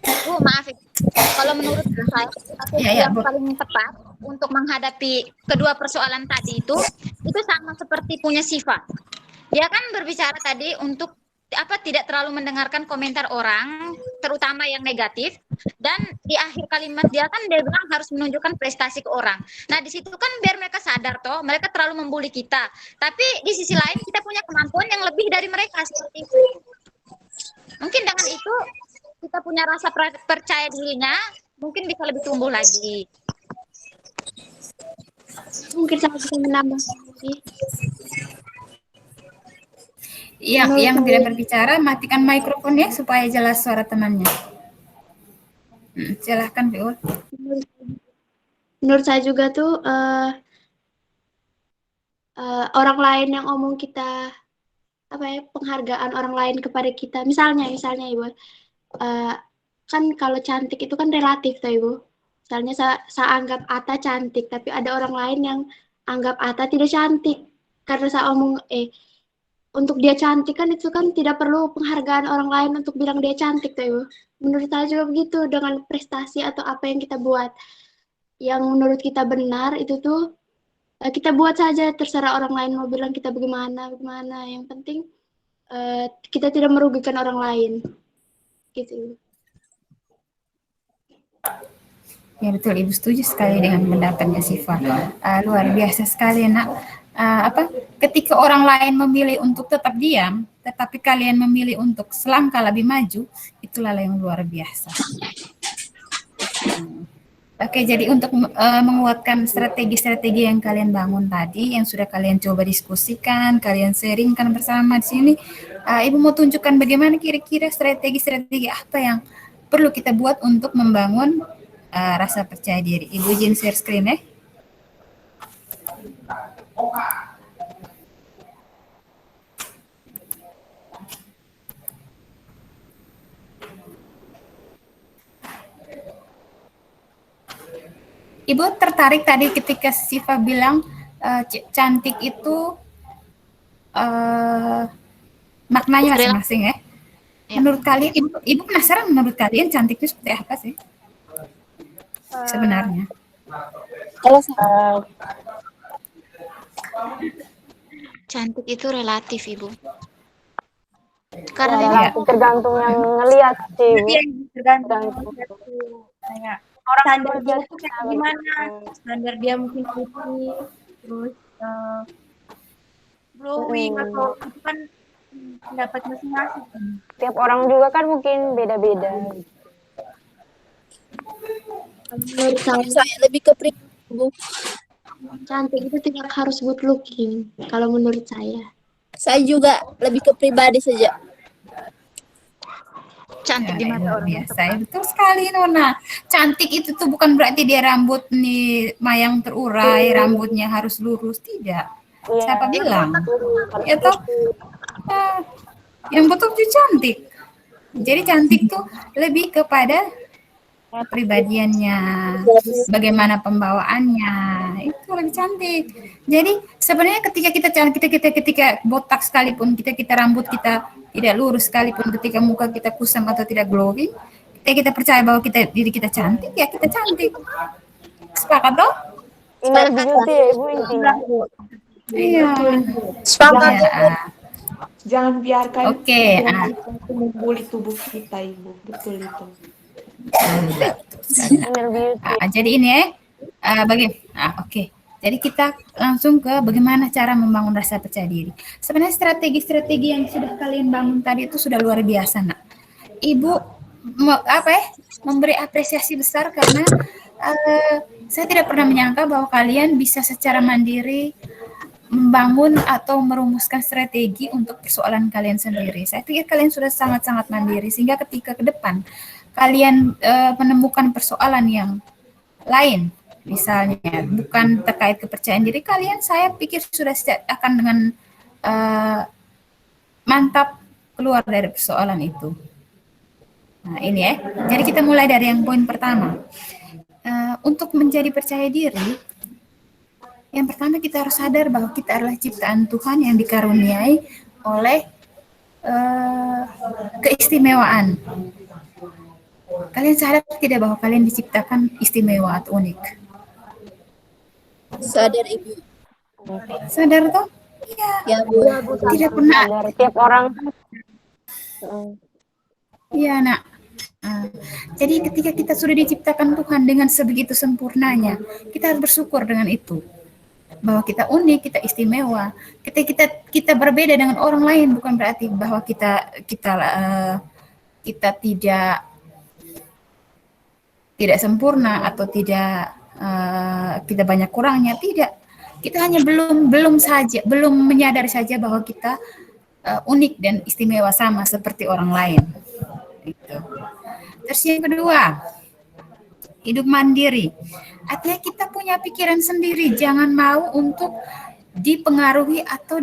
S2: Bu, maaf, kalau menurut saya yang paling tepat untuk menghadapi kedua persoalan tadi itu sama seperti punya sifat. Dia kan berbicara tadi untuk tidak terlalu mendengarkan komentar orang, terutama yang negatif, dan di akhir kalimat dia bilang harus menunjukkan prestasi ke orang. Nah, di situ kan biar mereka sadar toh, mereka terlalu membuli kita. Tapi di sisi lain kita punya kemampuan yang lebih dari mereka seperti itu. Mungkin dengan itu kita punya rasa percaya dirinya, mungkin bisa lebih tumbuh lagi.
S3: Mungkin saya bisa menambah lagi.
S1: Yang tidak berbicara, matikan mikrofonnya supaya jelas suara temannya. Silahkan, Biul.
S3: Menurut saya juga tuh orang lain yang ngomong kita penghargaan orang lain kepada kita. Misalnya Ibu, kan kalau cantik itu kan relatif tuh Ibu. Misalnya saya anggap Ata cantik, tapi ada orang lain yang anggap Ata tidak cantik. Karena saya omong, untuk dia cantik kan itu kan tidak perlu penghargaan orang lain untuk bilang dia cantik tuh Ibu. Menurut saya juga begitu dengan prestasi atau apa yang kita buat. Yang menurut kita benar itu tuh kita buat saja, terserah orang lain mau bilang kita bagaimana. Yang penting kita tidak merugikan orang lain. Gitu.
S1: Ya betul, Ibu setuju sekali dengan pendapatnya Siva. Luar biasa sekali nak. Ketika orang lain memilih untuk tetap diam, tetapi kalian memilih untuk selangkah lebih maju, itulah yang luar biasa. Oke, jadi untuk menguatkan strategi-strategi yang kalian bangun tadi, yang sudah kalian coba diskusikan, kalian sharingkan bersama di sini, Ibu mau tunjukkan bagaimana kira-kira strategi-strategi apa yang perlu kita buat untuk membangun rasa percaya diri. Ibu izin share screen ya. Ibu tertarik tadi ketika Siva bilang cantik itu maknanya masing-masing ya. Menurut kalian, Ibu penasaran menurut kalian cantik itu seperti apa sih? Sebenarnya.
S4: Kalau
S2: Cantik itu relatif, Ibu. Karena
S5: relatif tergantung yang ngelihat sih.
S6: Tergantung kayak orang standar dia tuh kayak gimana, standar dia mungkin putih, terus glowing atau itu kan pendapat masing-masing.
S5: Tiap orang juga kan mungkin beda-beda.
S3: Menurut
S4: saya lebih ke pribadi.
S3: cantik itu tidak harus good looking. Kalau menurut saya.
S4: Saya juga lebih ke pribadi saja.
S2: cantik di mata orang.
S1: Biasa, ya, betul sekali Nona. Cantik itu tuh bukan berarti dia rambut nih mayang terurai, rambutnya harus lurus, tidak. Siapa bilang? Ya toh, yang betul itu cantik. Jadi cantik tuh lebih kepada kepribadiannya, bagaimana pembawaannya, itu lebih cantik. Jadi sebenarnya ketika botak sekalipun, kita rambut kita tidak lurus sekalipun, ketika muka kita kusam atau tidak glowing, kita percaya bahwa diri kita cantik, ya kita cantik. Sepakat toh?
S5: Ini beauty ya Ibu intinya.
S1: Iya.
S4: Sepakat.
S6: Jangan biarkan
S1: Oke.
S6: itu membuli tubuh kita, Ibu. Betul itu.
S1: Jadi ini ya, oke. Jadi kita langsung ke bagaimana cara membangun rasa percaya diri. Sebenarnya strategi-strategi yang sudah kalian bangun tadi itu sudah luar biasa, nak. Ibu memberi apresiasi besar karena saya tidak pernah menyangka bahwa kalian bisa secara mandiri membangun atau merumuskan strategi untuk persoalan kalian sendiri. Saya pikir kalian sudah sangat-sangat mandiri sehingga ketika ke depan kalian menemukan persoalan yang lain, misalnya bukan terkait kepercayaan diri kalian, saya pikir sudah akan dengan mantap keluar dari persoalan itu. Nah ini ya, jadi kita mulai dari yang poin pertama. Untuk menjadi percaya diri, yang pertama kita harus sadar bahwa kita adalah ciptaan Tuhan yang dikaruniai oleh keistimewaan. Kalian sadar tidak bahwa kalian diciptakan istimewa atau unik?
S4: Sadar Ibu.
S1: Sadar toh? Iya.
S4: Ya Bu.
S1: Tidak pernah.
S5: Dari tiap orang.
S1: Iya nak. Jadi ketika kita sudah diciptakan Tuhan dengan sebegitu sempurnanya, kita harus bersyukur dengan itu. Bahwa kita unik, kita istimewa. Kita berbeda dengan orang lain, bukan berarti bahwa kita tidak sempurna atau kita banyak kurangnya, tidak. Kita hanya belum menyadari saja bahwa kita unik dan istimewa sama seperti orang lain. Gitu. Terus yang kedua, hidup mandiri. Artinya kita punya pikiran sendiri, jangan mau untuk dipengaruhi atau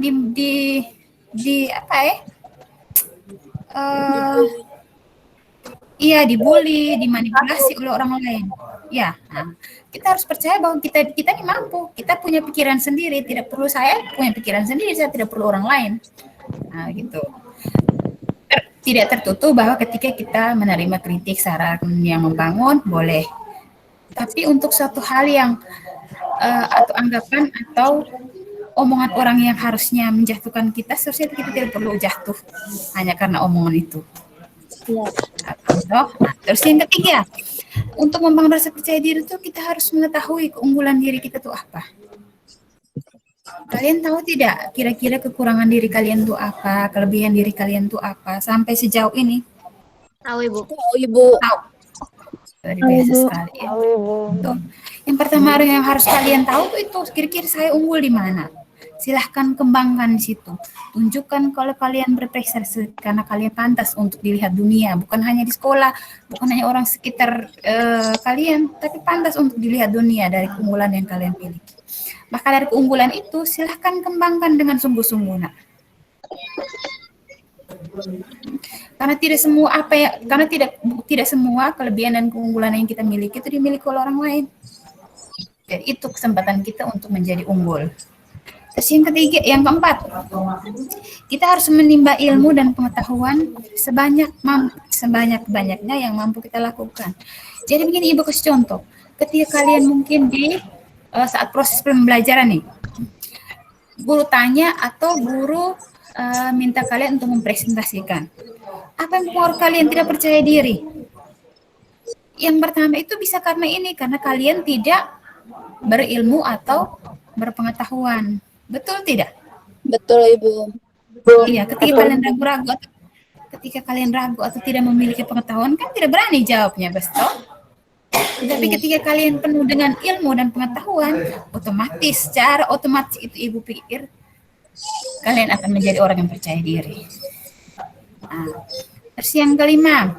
S1: iya dibully, dimanipulasi oleh orang lain. Ya, nah, kita harus percaya bahwa kita ini mampu, kita punya pikiran sendiri, tidak perlu saya punya pikiran sendiri, saya tidak perlu orang lain. Nah, gitu. Tidak tertutup bahwa ketika kita menerima kritik, saran yang membangun, boleh. Tapi untuk suatu hal yang atau anggapan atau omongan orang yang harusnya menjatuhkan kita, seharusnya kita tidak perlu jatuh hanya karena omongan itu. Nah, terus yang ketiga, untuk membangun rasa percaya diri itu kita harus mengetahui keunggulan diri kita itu apa. Kalian tahu tidak kira-kira kekurangan diri kalian itu apa, kelebihan diri kalian itu apa sampai sejauh ini?
S2: Tahu Ibu.
S4: Oh, Ibu.
S1: Tahu. Luar biasa sekali. Ya. Tuh. Yang pertama yang harus kalian tahu tuh itu kira-kira saya unggul di mana. Silahkan kembangkan di situ. Tunjukkan kalau kalian berprestasi karena kalian pantas untuk dilihat dunia, bukan hanya di sekolah, bukan hanya orang sekitar kalian, tapi pantas untuk dilihat dunia dari keunggulan yang kalian miliki. Maka dari keunggulan itu silahkan kembangkan dengan sungguh-sungguh, nak. Karena tidak semua kelebihan dan keunggulan yang kita miliki itu dimiliki oleh orang lain. Jadi itu kesempatan kita untuk menjadi unggul. Terus yang ketiga, yang keempat, kita harus menimba ilmu dan pengetahuan sebanyak-banyaknya yang mampu kita lakukan. Jadi begini, Ibu kasih contoh. Ketika kalian mungkin di saat proses pembelajaran nih, guru tanya atau guru minta kalian untuk mempresentasikan. Apa yang membuat kalian tidak percaya diri? Yang pertama itu bisa karena kalian tidak berilmu atau berpengetahuan. Betul tidak?
S4: Betul, Ibu.
S1: Iya, ketika kalian ragu atau tidak memiliki pengetahuan kan tidak berani jawabnya, betul? Tapi ketika kalian penuh dengan ilmu dan pengetahuan, secara otomatis itu Ibu pikir kalian akan menjadi orang yang percaya diri. Nah, terus yang kelima,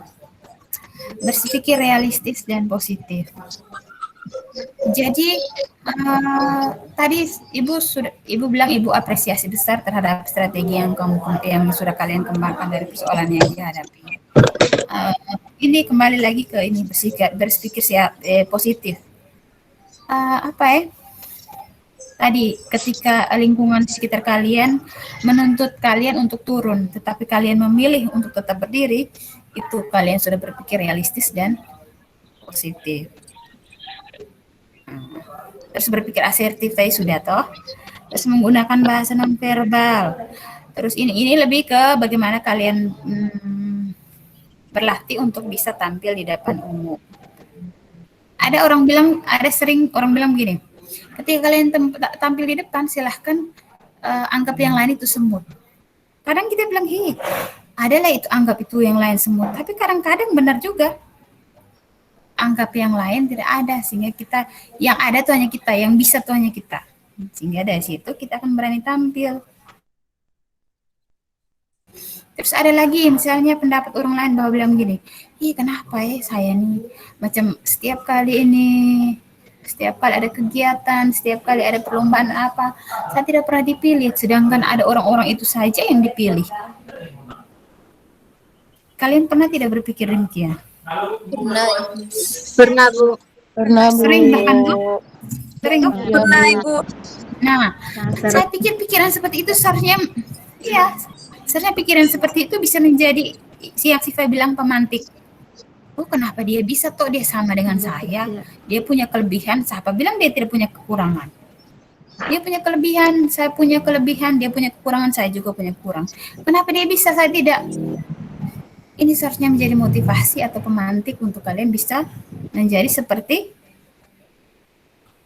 S1: berpikir realistis dan positif. Jadi tadi Ibu bilang Ibu apresiasi besar terhadap strategi yang sudah kalian kembangkan dari persoalan yang dihadapi. Ini kembali lagi ke ini berpikir positif. Tadi ketika lingkungan sekitar kalian menuntut kalian untuk turun, tetapi kalian memilih untuk tetap berdiri, itu kalian sudah berpikir realistis dan positif. Terus berpikir asertif tadi sudah toh. Terus menggunakan bahasa nonverbal. Terus ini lebih ke bagaimana kalian berlatih untuk bisa tampil di depan umum. Sering orang bilang begini, ketika kalian tampil di depan, silahkan anggap yang lain itu semut. Kadang kita bilang, adalah itu anggap itu yang lain semut. Tapi kadang-kadang benar juga. Anggap yang lain tidak ada, sehingga kita, yang ada tuh hanya kita, yang bisa tuh hanya kita. Sehingga dari situ kita akan berani tampil. Terus ada lagi, misalnya pendapat orang lain bahwa bilang gini, kenapa saya nih, macam setiap kali ada kegiatan, setiap kali ada perlombaan apa, saya tidak pernah dipilih, sedangkan ada orang-orang itu saja yang dipilih. Kalian pernah tidak berpikir demikian?
S4: Pernah, Bu.
S1: Sering bahkan Bu.
S4: Pernah, Ibu.
S1: Nah, saya pikir pikiran seperti itu seharusnya pikiran seperti itu bisa menjadi yang Siva bilang pemantik. Kenapa dia bisa dia sama dengan saya? Dia punya kelebihan, siapa bilang dia tidak punya kekurangan? Dia punya kelebihan, saya punya kelebihan, dia punya kekurangan, saya juga punya kekurangan. Kenapa dia bisa, saya tidak? Ini seharusnya menjadi motivasi atau pemantik untuk kalian bisa menjadi seperti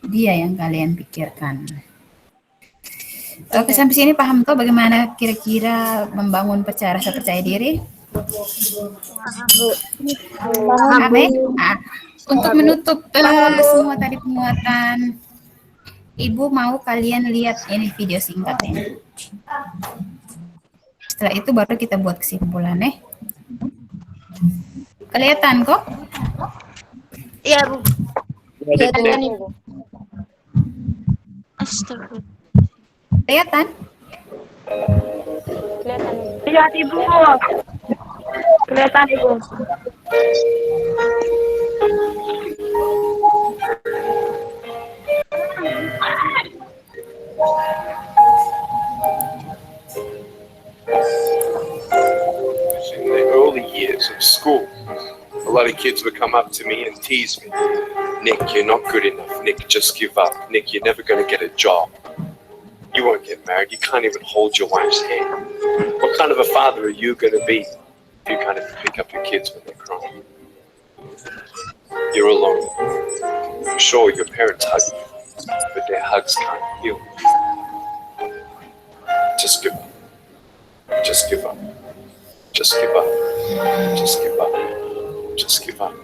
S1: dia yang kalian pikirkan. Oke, sampai sini paham toh bagaimana kira-kira membangun rasa percaya diri? Paham. Untuk menutup semua tadi penguatan, Ibu mau kalian lihat ini video singkatnya. Setelah itu baru kita buat kesimpulan Kelihatan kok?
S4: Iya, Bu.
S5: Kelihatan, Ibu.
S2: Astagfirullah.
S1: Kelihatan?
S5: Kelihatan, Ibu.
S6: Lihat Ibu. Kelihatan Ibu.
S7: In the early years of school, a lot of kids would come up to me and tease me. Nick, you're not good enough. Nick, just give up. Nick, you're never going to get a job. You won't get married. You can't even hold your wife's hand. What kind of a father are you going to be if you can't even pick up your kids when they're crying? You're alone. Sure, your parents hug you, but their hugs can't heal you. Just give up. Just give up. Just give up. Just give up. Just give up.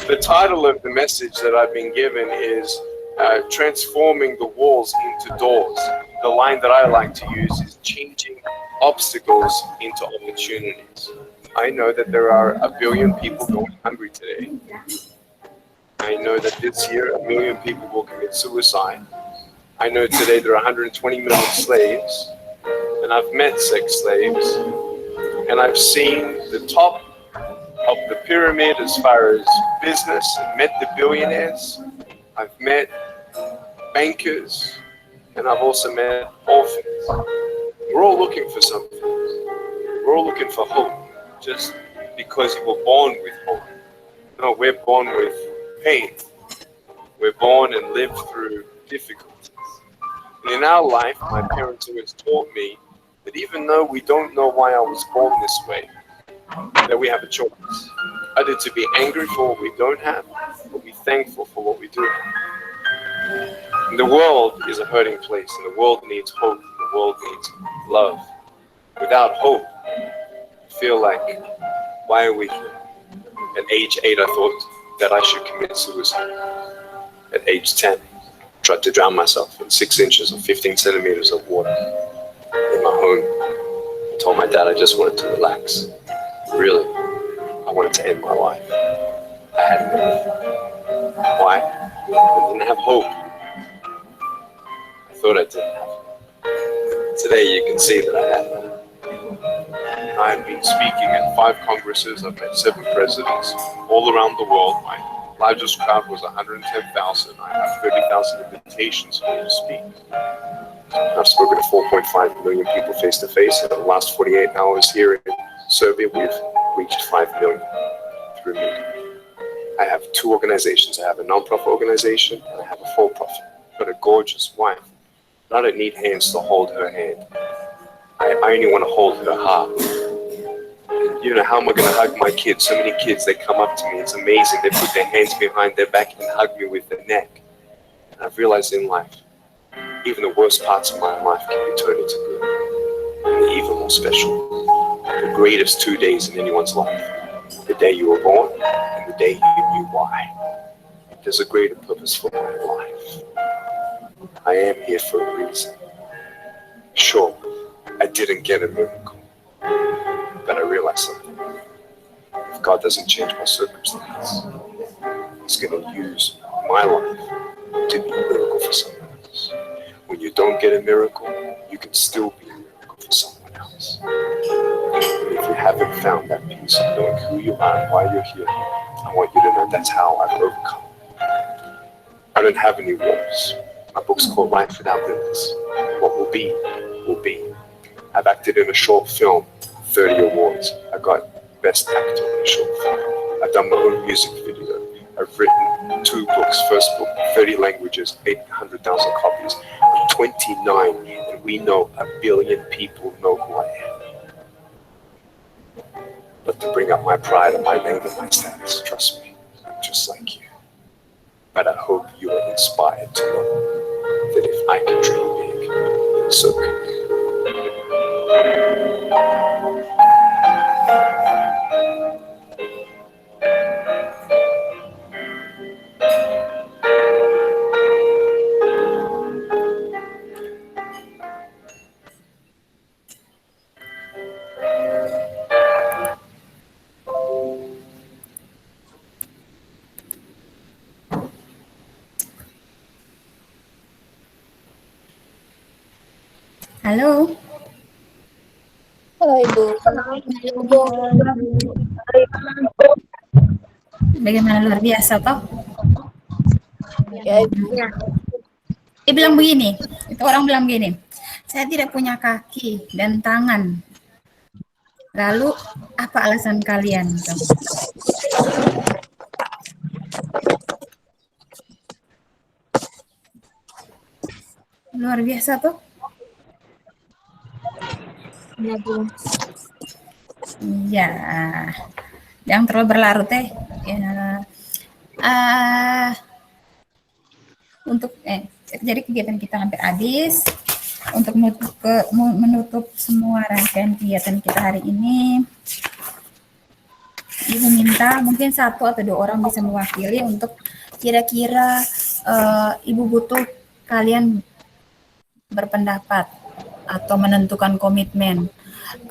S7: The title of the message that I've been given is Transforming the Walls into Doors. The line that I like to use is changing obstacles into opportunities. I know that there are 1 billion people going hungry today. I know that this year 1 million people will commit suicide. I know today there are 120 million slaves, and I've met sex slaves, and I've seen the top of the pyramid as far as business and met the billionaires. I've met bankers, and I've also met orphans. We're all looking for something. We're all looking for hope, just because you were born with hope. No, we're born with pain. We're born and live through difficulties. And in our life, my parents always taught me that even though we don't know why I was born this way, that we have a choice. Either to be angry for what we don't have, or be thankful for what we do have. And the world is a hurting place, and the world needs hope, and the world needs love. Without hope, you feel like, why are we here? At age 8, I thought that I should commit suicide. At age 10, I tried to drown myself in 6 inches or 15 centimeters of water in my home. I told my dad I just wanted to relax. Really, I wanted to end my life. I had enough. Why? I didn't have hope. I thought I didn't have it. Today you can see that I have it. I've been speaking at 5 congresses. I've met 7 presidents all around the world. My largest crowd was 110,000. I have 30,000 invitations for me to speak. I've spoken to 4.5 million people face to face. In the last 48 hours here in Serbia, we've reached 5 million through media. I have 2 organizations. I have a non-profit organization and I have a for-profit. I've got a gorgeous wife. I don't need hands to hold her hand. I only want to hold her heart. You know, how am I going to hug my kids? So many kids, they come up to me. It's amazing. They put their hands behind their back and hug me with their neck. And I've realized in life, even the worst parts of my life can be turned into good. And they're even more special. The greatest 2 days in anyone's life. The day you were born and the day you knew why. There's a greater purpose for my life. I am here for a reason. Sure, I didn't get a miracle, but I realized something. If God doesn't change my circumstance, He's going to use my life to be a miracle for someone else. When you don't get a miracle, you can still be a miracle for someone else. And if you haven't found that peace of knowing who you are and why you're here, I want you to know that's how I've overcome. I don't have any walls. My book's called Life Without Limits. What will be, will be. I've acted in a short film, 30 awards. I got Best Actor in a short film. I've done my own music video. I've written 2 books. First book, 30 languages, 800,000 copies. I'm 29, and we know 1 billion people know who I am. But to bring up my pride and my name and my status, trust me, I'm just like you. But I hope you are inspired to know that if I can dream big, then so can you.
S1: Halo,
S4: Halo Ibu. Ibu.
S1: Bagaimana luar biasa toh?
S4: Ya Ibu.
S1: Dia bilang begini, itu orang bilang begini, saya tidak punya kaki dan tangan. Lalu apa alasan kalian? Luar biasa tuh.
S6: Ya, Bu.
S1: Iya, jangan terlalu berlarut ya. Untuk jadi kegiatan kita hampir habis. Untuk menutup semua rangkaian kegiatan kita hari ini, Ibu minta mungkin 1 atau 2 orang bisa mewakili untuk kira-kira Ibu butuh kalian berpendapat atau menentukan komitmen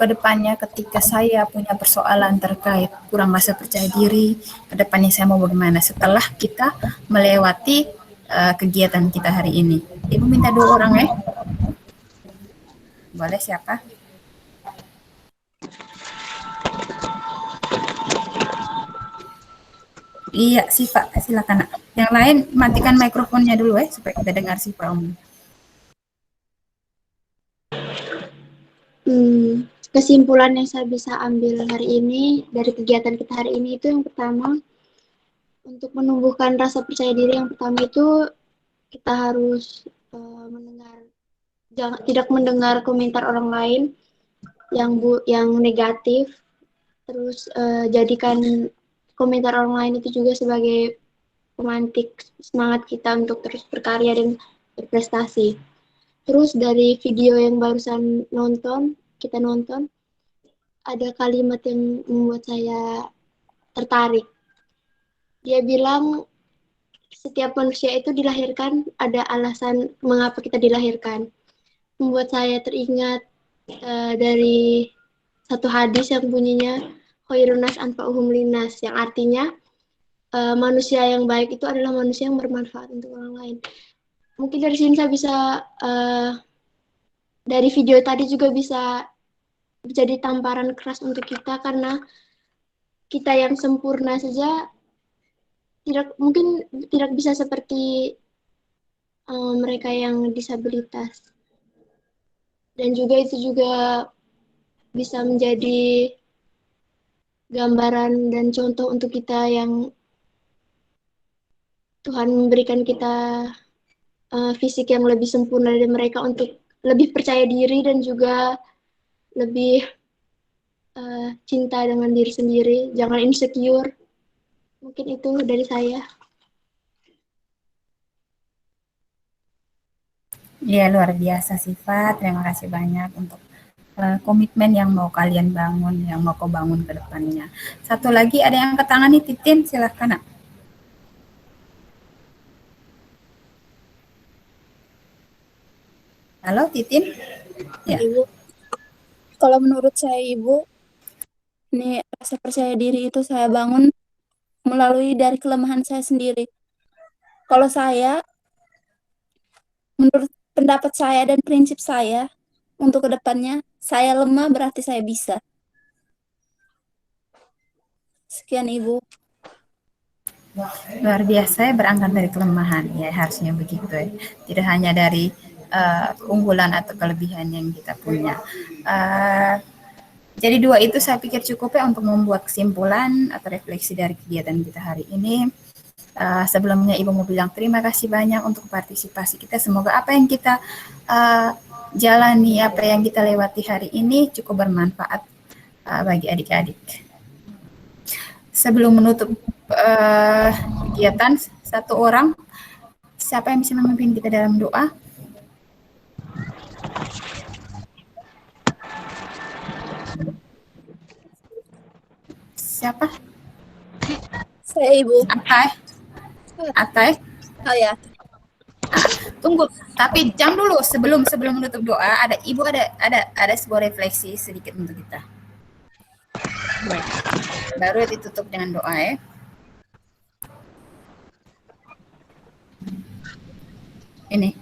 S1: kedepannya ketika saya punya persoalan terkait kurang rasa percaya diri, kedepannya saya mau bagaimana setelah kita melewati kegiatan kita hari ini. Ibu minta 2 orang ya. Boleh siapa? Iya, Siva, silakan. Yang lain matikan mikrofonnya dulu ya supaya kita dengar Siva Om.
S3: Kesimpulan yang saya bisa ambil hari ini dari kegiatan kita hari ini itu yang pertama, untuk menumbuhkan rasa percaya diri yang pertama itu kita harus tidak mendengar komentar orang lain yang negatif, terus jadikan komentar orang lain itu juga sebagai pemantik semangat kita untuk terus berkarya dan berprestasi. Terus dari video yang barusan kita nonton, ada kalimat yang membuat saya tertarik. Dia bilang setiap manusia itu dilahirkan ada alasan mengapa kita dilahirkan. Membuat saya teringat dari satu hadis yang bunyinya khairun nas anfa'uhum linnas, yang artinya manusia yang baik itu adalah manusia yang bermanfaat untuk orang lain. Mungkin dari sini saya bisa dari video tadi juga bisa menjadi tamparan keras untuk kita, karena kita yang sempurna saja mungkin tidak bisa seperti mereka yang disabilitas. Dan juga itu juga bisa menjadi gambaran dan contoh untuk kita yang Tuhan memberikan kita fisik yang lebih sempurna dari mereka untuk lebih percaya diri dan juga lebih cinta dengan diri sendiri, jangan insecure. Mungkin itu dari saya.
S1: Iya, luar biasa Sifat. Terima kasih banyak untuk komitmen yang mau kalian bangun, yang mau kau bangun ke depannya. Satu lagi ada yang angkat tangan nih, Titin, silahkan. Nak. Halo Titin. Ya.
S4: Ibu, kalau menurut saya Ibu, ini rasa percaya diri itu saya bangun melalui dari kelemahan saya sendiri. Kalau saya, menurut pendapat saya dan prinsip saya, untuk kedepannya, saya lemah berarti saya bisa. Sekian Ibu.
S1: Luar biasa ya, berangkat dari kelemahan. Ya harusnya begitu ya. Tidak hanya dari keunggulan atau kelebihan yang kita punya. Jadi 2 itu saya pikir cukup ya untuk membuat kesimpulan atau refleksi dari kegiatan kita hari ini. Sebelumnya Ibu mau bilang terima kasih banyak untuk partisipasi kita. Semoga apa yang kita jalani, apa yang kita lewati hari ini cukup bermanfaat bagi adik-adik. Sebelum menutup kegiatan, 1 orang, siapa yang bisa memimpin kita dalam doa? Siapa?
S4: Saya Ibu.
S1: Atai?
S4: Oh ya.
S1: Tunggu, tapi jam dulu sebelum menutup doa, ada Ibu ada sebuah refleksi sedikit untuk kita. Baru ditutup dengan doa ya. Ini,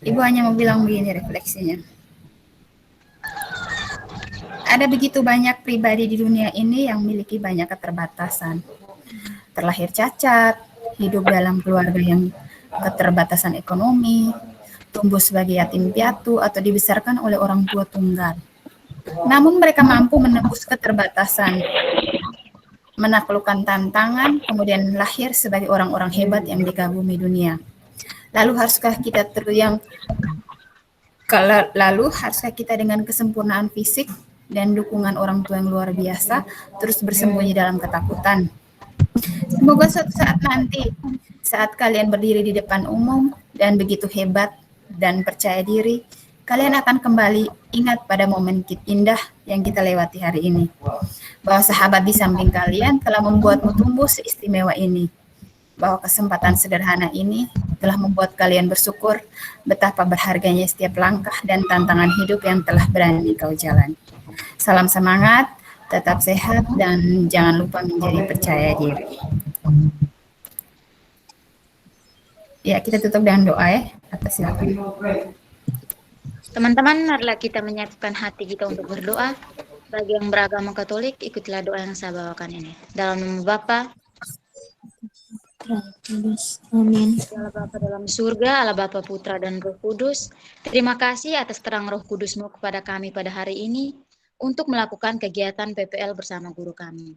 S1: Ibu hanya mau bilang begini refleksinya. ada begitu banyak pribadi di dunia ini yang memiliki banyak keterbatasan. Terlahir cacat, hidup dalam keluarga yang keterbatasan ekonomi, tumbuh sebagai yatim piatu atau dibesarkan oleh orang tua tunggal. Namun mereka mampu menembus keterbatasan, menaklukkan tantangan, kemudian lahir sebagai orang-orang hebat yang dikagumi dunia. Lalu haruskah kita dengan kesempurnaan fisik dan dukungan orang tua yang luar biasa terus bersembunyi dalam ketakutan? Semoga suatu saat nanti, saat kalian berdiri di depan umum dan begitu hebat dan percaya diri, kalian akan kembali ingat pada momen indah yang kita lewati hari ini. Bahwa sahabat di samping kalian telah membuatmu tumbuh seistimewa ini. Bahwa kesempatan sederhana ini telah membuat kalian bersyukur betapa berharganya setiap langkah dan tantangan hidup yang telah berani kau jalani. Salam semangat, tetap sehat, dan jangan lupa menjadi percaya diri. Ya, kita tutup dengan doa ya. Atas silakan.
S2: Teman-teman, marilah kita menyiapkan hati kita untuk berdoa. Bagi yang beragama Katolik, ikutilah doa yang saya bawakan ini. Dalam nama Bapa,
S4: Amin.
S2: Allah Bapa dalam surga, Allah Bapa, Putra, dan Roh Kudus. Terima kasih atas terang Roh Kudus-Mu kepada kami pada hari ini untuk melakukan kegiatan PPL bersama guru kami.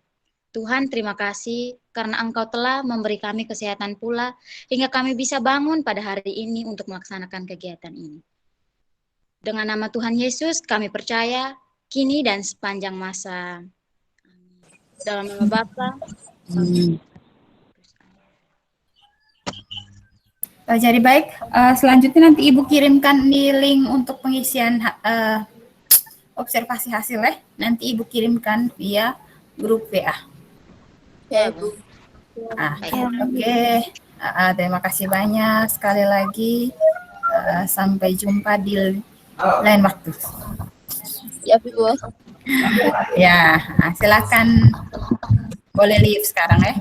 S2: Tuhan, terima kasih karena Engkau telah memberi kami kesehatan pula hingga kami bisa bangun pada hari ini untuk melaksanakan kegiatan ini. Dengan nama Tuhan Yesus, kami percaya kini dan sepanjang masa. Dalam nama Bapa.
S1: Jadi baik, selanjutnya nanti Ibu kirimkan nih link untuk pengisian observasi hasil ya. Nanti Ibu kirimkan via grup WA.
S4: Ya, Bu.
S1: Oke. Terima kasih banyak sekali lagi. Sampai jumpa di lain waktu.
S4: Ya, Bu.
S1: Ya, silakan boleh leave sekarang ya.